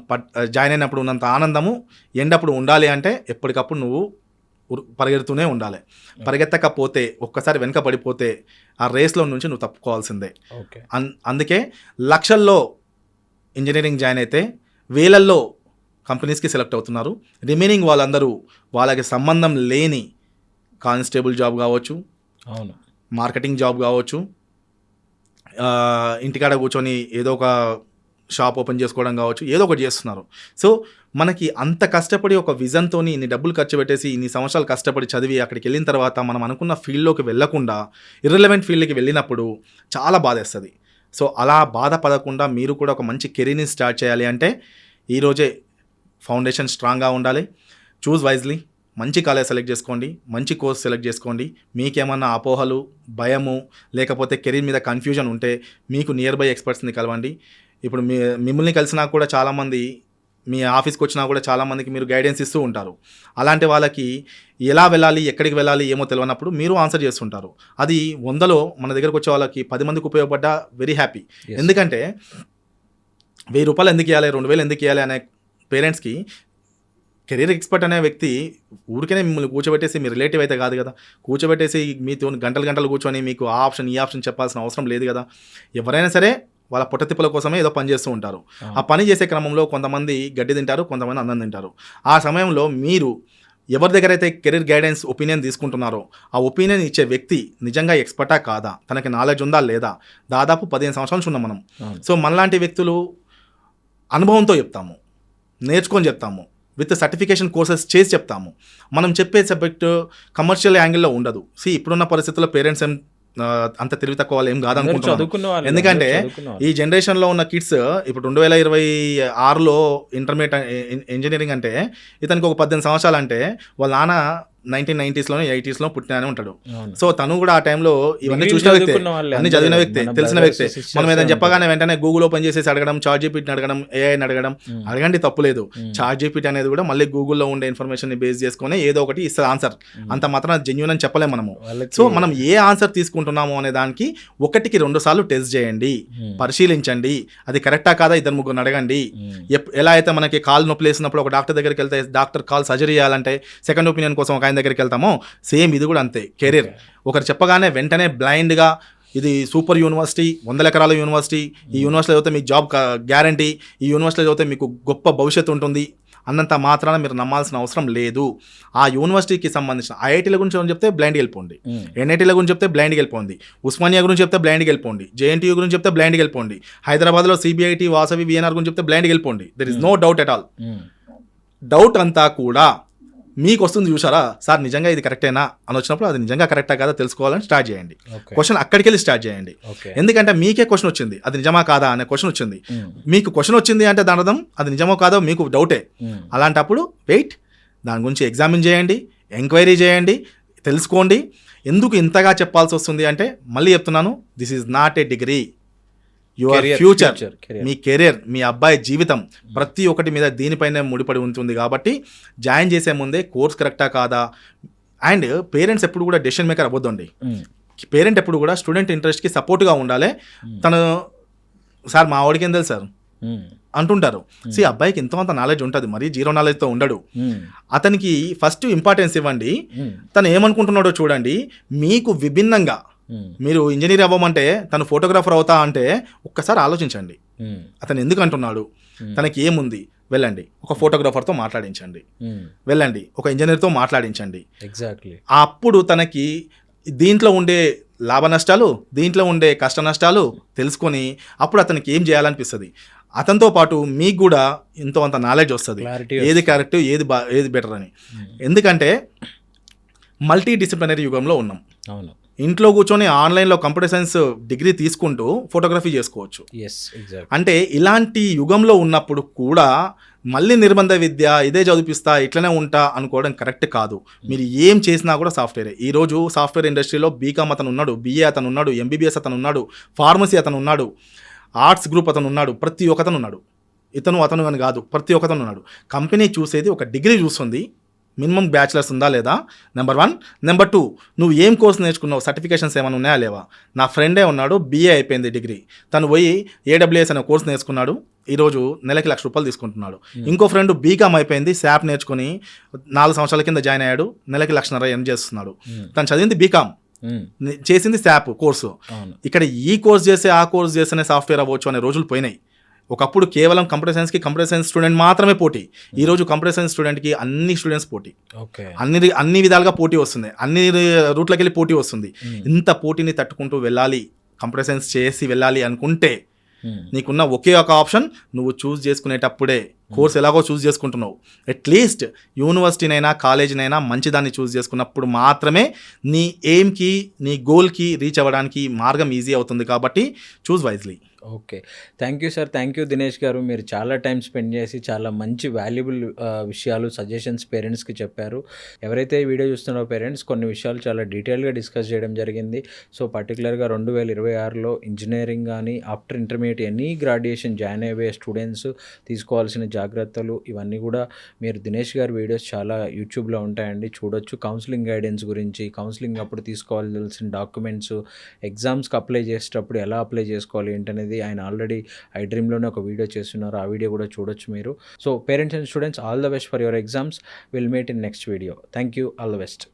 జాయిన్ అయినప్పుడు ఉన్నంత ఆనందము ఎండప్పుడు ఉండాలి అంటే ఎప్పటికప్పుడు నువ్వు పరిగెడుతూనే ఉండాలి. పరిగెత్తకపోతే ఒక్కసారి వెనక పడిపోతే ఆ రేస్లో నుంచి నువ్వు తప్పుకోవాల్సిందే. అందుకే లక్షల్లో ఇంజనీరింగ్ జాయిన్ అయితే వేలల్లో కంపెనీస్కి సెలెక్ట్ అవుతున్నారు. రిమైనింగ్ వాళ్ళందరూ వాళ్ళకి సంబంధం లేని కానిస్టేబుల్ జాబ్ కావచ్చు, మార్కెటింగ్ జాబ్ కావచ్చు, ఇంటికాడ కూర్చొని ఏదో ఒక షాప్ ఓపెన్ చేసుకోవడం కావచ్చు, ఏదో ఒకటి చేస్తున్నారు. సో మనకి అంత కష్టపడి ఒక విజన్తో ఇన్ని డబ్బులు ఖర్చు పెట్టేసి ఇన్ని సంవత్సరాలు కష్టపడి చదివి అక్కడికి వెళ్ళిన తర్వాత మనం అనుకున్న ఫీల్డ్లోకి వెళ్ళకుండా ఇర్రెలవెంట్ ఫీల్డ్కి వెళ్ళినప్పుడు చాలా బాధేస్తుంది. సో అలా బాధపడకుండా మీరు కూడా ఒక మంచి కెరీర్ని స్టార్ట్ చేయాలి అంటే ఈరోజే ఫౌండేషన్ స్ట్రాంగ్గా ఉండాలి. చూజ్ వైజ్లీ, మంచి కాలేజ్ సెలెక్ట్ చేసుకోండి, మంచి కోర్స్ సెలెక్ట్ చేసుకోండి. మీకేమన్నా అపోహలు, భయము లేకపోతే కెరీర్ మీద కన్ఫ్యూజన్ ఉంటే మీకు నియర్ బై ఎక్స్పర్ట్స్ని కలవండి. ఇప్పుడు మిమ్మల్ని కలిసినా కూడా చాలామంది మీ ఆఫీస్కి వచ్చినా కూడా చాలామందికి మీరు గైడెన్స్ ఇస్తూ ఉంటారు. అలాంటి వాళ్ళకి ఎలా వెళ్ళాలి, ఎక్కడికి వెళ్ళాలి ఏమో తెలియనప్పుడు మీరు ఆన్సర్ చేస్తుంటారు. అది 100లో మన దగ్గరకు వచ్చే వాళ్ళకి 10 మందికి ఉపయోగపడ్డా వెరీ హ్యాపీ. ఎందుకంటే 1000 రూపాయలు ఎందుకు ఇవ్వాలి, 2000 ఎందుకు ఇవ్వాలి అనే పేరెంట్స్కి కెరీర్ ఎక్స్పర్ట్ అనే వ్యక్తి ఊరికనే మిమ్మల్ని కూర్చోబెట్టేసి మీ రిలేటివ్ అయితే కాదు కదా, కూర్చోబెట్టేసి మీతో గంటలు కూర్చొని మీకు ఆ ఆప్షన్ ఈ ఆప్షన్ చెప్పాల్సిన అవసరం లేదు కదా. ఎవరైనా సరే వాళ్ళ పొట్టతిప్పుల కోసమే ఏదో పని చేస్తూ ఉంటారు. ఆ పని చేసే క్రమంలో కొంతమంది గడ్డి తింటారు, కొంతమంది అన్నం తింటారు. ఆ సమయంలో మీరు ఎవరి దగ్గర అయితే కెరీర్ గైడెన్స్ ఒపీనియన్ తీసుకుంటున్నారో ఆ ఒపీనియన్ ఇచ్చే వ్యక్తి నిజంగా ఎక్స్పర్టా కాదా, తనకి నాలెడ్జ్ ఉందా లేదా. దాదాపు 15 సంవత్సరాల నుంచి ఉన్నాం మనం. సో మనలాంటి వ్యక్తులు అనుభవంతో చెప్తాము, నేర్చుకొని చెప్తాము, విత్ సర్టిఫికేషన్ కోర్సెస్ చేసి చెప్తాము. మనం చెప్పే సబ్జెక్టు కమర్షియల్ యాంగిల్లో ఉండదు. ఇప్పుడున్న పరిస్థితుల్లో పేరెంట్స్ అంత తెలివి తక్కువ వాళ్ళు ఏం కాదనుకుంటున్నారు. ఎందుకంటే ఈ జనరేషన్లో ఉన్న కిడ్స్ ఇప్పుడు 2026లో ఇంటర్మీడియట్ ఇంజనీరింగ్ అంటే ఇతనికి ఒక 18 సంవత్సరాలు అంటే వాళ్ళ నాన్న 1990s 80sలో పుట్టినానే ఉంటాడు. సో తను కూడా ఆ టైంలో ఇవన్నీ చూసిన వ్యక్తి, అన్ని చదివిన వ్యక్తి, తెలిసిన వ్యక్తి. మనం ఏదైనా చెప్పగానే వెంటనే గూగుల్ ఓపెన్ చేసేసి అడగడం, చాట్ జీపీటీని అడగడం, ఏఐని అడగడం, అడగండి తప్పులేదు. చాట్ జీపీటీ అనేది కూడా మళ్ళీ గూగుల్లో ఉండే ఇన్ఫర్మేషన్ ని బేస్ చేసుకుని ఏదో ఒకటి ఇస్తుంది ఆన్సర్. అంత మాత్రం జెన్యూన్ అని చెప్పలేము మనము. సో మనం ఏ ఆన్సర్ తీసుకుంటున్నాము అనే దానికి 1కి 2 సార్లు టెస్ట్ చేయండి, పరిశీలించండి. అది కరెక్టా కాదా 2-3 అడగండి. ఎలా అయితే మనకి కాలు నొప్పి వేసినప్పుడు ఒక డాక్టర్ దగ్గరికి వెళ్తే డాక్టర్ కాల్ సర్జరీ చేయాలంటే సెకండ్ ఒపీనియన్ కోసం ఒక దగ్గరికి వెళ్తామో సేమ్ ఇది కూడా అంతే. కెరీర్ ఒకరు చెప్పగానే వెంటనే బ్లైండ్గా ఇది సూపర్ యూనివర్సిటీ, 100 ఎకరాల యూనివర్సిటీ, ఈ యూనివర్సిటీలో చదివితే మీకు జాబ్ గ్యారంటీ, ఈ యూనివర్సిటీలో చదివితే మీకు గొప్ప భవిష్యత్తు ఉంటుంది అన్నంత మాత్రాన మీరు నమ్మాల్సిన అవసరం లేదు. ఆ యూనివర్సిటీకి సంబంధించిన ఐఐటీల గురించి చెప్తే బ్లైండ్కి వెళ్ళిపోండి, ఎన్ఐటీల గురించి చెప్తే బ్లైండ్కి వెళ్ళిపోండి, ఉస్మానియా గురించి చెప్తే బ్లైండ్కి వెళ్ళిపోండి, జేఎన్టీయూ గురించి చెప్తే బ్లైండ్కి వెళ్ళిపోండి, హైదరాబాద్లో సిబిఐటి, వాసవి, విఎన్ఆర్ గురించి చెప్తే బ్లైండ్కి వెళ్ళిపోండి. There is no doubt at all. Doubt అంతా కూడా మీకు వస్తుంది చూసారా, సార్ నిజంగా ఇది కరెక్టేనా అని వచ్చినప్పుడు అది నిజంగా కరెక్టా కాదా తెలుసుకోవాలని స్టార్ట్ చేయండి. క్వశ్చన్ అక్కడికి వెళ్ళి స్టార్ట్ చేయండి. ఎందుకంటే మీకే క్వశ్చన్ వచ్చింది, అది నిజమా కాదా అనే క్వశ్చన్ వచ్చింది. మీకు క్వశ్చన్ వచ్చింది అంటే దాని అర్థం అది నిజమో కాదో మీకు డౌటే. అలాంటప్పుడు వెయిట్, దాని గురించి ఎగ్జామిన్ చేయండి, ఎంక్వైరీ చేయండి, తెలుసుకోండి. ఎందుకు ఇంతగా చెప్పాల్సి వస్తుంది అంటే మళ్ళీ చెప్తున్నాను, this is not a degree, your future, మీ కెరీర్, మీ అబ్బాయి జీవితం ప్రతి ఒక్కటి మీద దీనిపైనే ముడిపడి ఉంటుంది. కాబట్టి జాయిన్ చేసే ముందే కోర్స్ కరెక్టా కాదా. అండ్ పేరెంట్స్ ఎప్పుడు కూడా డెసిషన్ మేకర్ అవ్వద్దండి. పేరెంట్ ఎప్పుడు కూడా స్టూడెంట్ ఇంట్రెస్ట్కి సపోర్ట్గా ఉండాలి. తను సార్ మా వాడికి ఏం తెలుసు సార్ అంటుంటారు. అబ్బాయికి ఎంతో నాలెడ్జ్ ఉంటుంది, మరీ జీరో నాలెడ్జ్తో ఉండడు. అతనికి ఫస్ట్ ఇంపార్టెన్స్ ఇవ్వండి. తను ఏమనుకుంటున్నాడో చూడండి. మీకు విభిన్నంగా మీరు ఇంజనీర్ అవ్వమంటే తను ఫోటోగ్రాఫర్ అవుతా అంటే ఒక్కసారి ఆలోచించండి. అతను ఎందుకు అంటున్నాడు, తనకి ఏముంది, వెళ్ళండి ఒక ఫోటోగ్రాఫర్తో మాట్లాడించండి, వెళ్ళండి ఒక ఇంజనీర్తో మాట్లాడించండి. ఎగ్జాక్ట్లీ. అప్పుడు తనకి దీంట్లో ఉండే లాభ నష్టాలు, దీంట్లో ఉండే కష్ట నష్టాలు తెలుసుకొని అప్పుడు అతనికి ఏం చేయాలనిపిస్తుంది. అతనితో పాటు మీకు కూడా ఎంతో అంత నాలెడ్జ్ వస్తుంది, ఏది కరెక్ట్, ఏది బెటర్ అని. ఎందుకంటే మల్టీ డిసిప్లినరీ యుగంలో ఉన్నాం. అవును. ఇంట్లో కూర్చొని ఆన్లైన్లో కంప్యూటర్ సైన్స్ డిగ్రీ తీసుకుంటూ ఫోటోగ్రఫీ చేసుకోవచ్చు. అంటే ఇలాంటి యుగంలో ఉన్నప్పుడు కూడా మళ్ళీ నిర్బంధ విద్య ఇదే చదివిస్తా ఇట్లనే ఉంటా అనుకోవడం కరెక్ట్ కాదు. మీరు ఏం చేసినా కూడా సాఫ్ట్వేరే. ఈరోజు సాఫ్ట్వేర్ ఇండస్ట్రీలో బీకామ్ అతను ఉన్నాడు, బీఏ అతను ఉన్నాడు, ఎంబీబీఎస్ అతను ఉన్నాడు, ఫార్మసీ అతను ఉన్నాడు, ఆర్ట్స్ గ్రూప్ అతను ఉన్నాడు, ప్రతి ఒక్కతను ఉన్నాడు. అతను అని కాదు, ప్రతి ఒక్కతను ఉన్నాడు. కంపెనీ చూసేది ఒక డిగ్రీ చూస్తుంది, మినిమం బ్యాచిలర్స్ ఉందా లేదా, నెంబర్ 1. నెంబర్ 2, నువ్వు ఏం కోర్స్ నేర్చుకున్నావు, సర్టిఫికేషన్స్ ఏమైనా ఉన్నాయా లేవా. నా ఫ్రెండే ఉన్నాడు, బీఏ అయిపోయింది డిగ్రీ, తను పోయి ఏడబ్ల్యూఎస్ అనే కోర్స్ నేర్చుకున్నాడు, ఈరోజు నెలకి ₹1,00,000 తీసుకుంటున్నాడు. ఇంకో ఫ్రెండ్ బీకామ్ అయిపోయింది, శాప్ నేర్చుకుని 4 సంవత్సరాల కింద జాయిన్ అయ్యాడు, నెలకి ₹1,50,000 ఎర్న్ చేస్తున్నాడు. తను చదివింది బీకామ్, చేసింది శాప్ కోర్సు. ఇక్కడ ఈ కోర్స్ చేసే ఆ కోర్స్ చేస్తేనే సాఫ్ట్వేర్ అవ్వచ్చు అనే రోజులు పోయినాయి. ఒకప్పుడు కేవలం కంప్యూటర్ సైన్స్ స్టూడెంట్ మాత్రమే పోటీ. ఈరోజు కంప్యూటర్ సైన్స్ స్టూడెంట్కి అన్ని స్టూడెంట్స్ పోటీ, అన్ని విధాలుగా పోటీ వస్తుంది, అన్ని రూట్లకి వెళ్ళి పోటీ వస్తుంది. ఇంత పోటీని తట్టుకుంటూ వెళ్ళాలి, కంప్యూటర్ సైన్స్ చేసి వెళ్ళాలి అనుకుంటే నీకున్న ఒకే ఒక ఆప్షన్, నువ్వు చూస్ చేసుకునేటప్పుడే కోర్స్ ఎలాగో చూస్ చేసుకుంటున్నావు, అట్లీస్ట్ యూనివర్సిటీనైనా కాలేజీనైనా మంచిదాన్ని చూస్ చేసుకున్నప్పుడు మాత్రమే నీ ఎయిమ్కి, నీ గోల్కి రీచ్ అవ్వడానికి మార్గం ఈజీ అవుతుంది. కాబట్టి చూస్ wisely. Okay. Thank you sir. Thank you Dinesh గారు. మీరు చాలా టైం స్పెండ్ చేసి చాలా మంచి వాల్యుబుల్ విషయాలు, సజెషన్స్ పేరెంట్స్‌కి చెప్పారు. ఎవరైతే ఈ వీడియో చూస్తున్నారో పేరెంట్స్ కొన్ని విషయాలు చాలా డీటెయిల్‌గా డిస్కస్ చేయడం జరిగింది. సో, పర్టిక్యులర్‌గా 2026లో ఇంజినీరింగ్ గానీ, after intermediate any graduation join అయ్యే స్టూడెంట్స్ తీసుకోవాల్సిన జాగ్రత్తలు ఇవన్నీ కూడా మీరు దినేష్ గారి వీడియోస్ చాలా యూట్యూబ్‌లో ఉంటాయండి, చూడొచ్చు. కౌన్సిలింగ్ గైడెన్స్ గురించి, కౌన్సిలింగ్ అప్పుడు తీసుకోవాల్సిన డాక్యుమెంట్స్, ఎగ్జామ్స్‌కి అప్లై చేసేటప్పుడు ఎలా అప్లై చేసుకోవాలి ఏంటనేది ఆయన ఆల్రెడీ ఐ డ్రీమ్‌లోనే ఒక వీడియో చేస్తున్నారు. ఆ వీడియో కూడా చూడొచ్చు మీరు. So, parents and students, all the best for your exams. Will meet in next video. Thank you. All the best.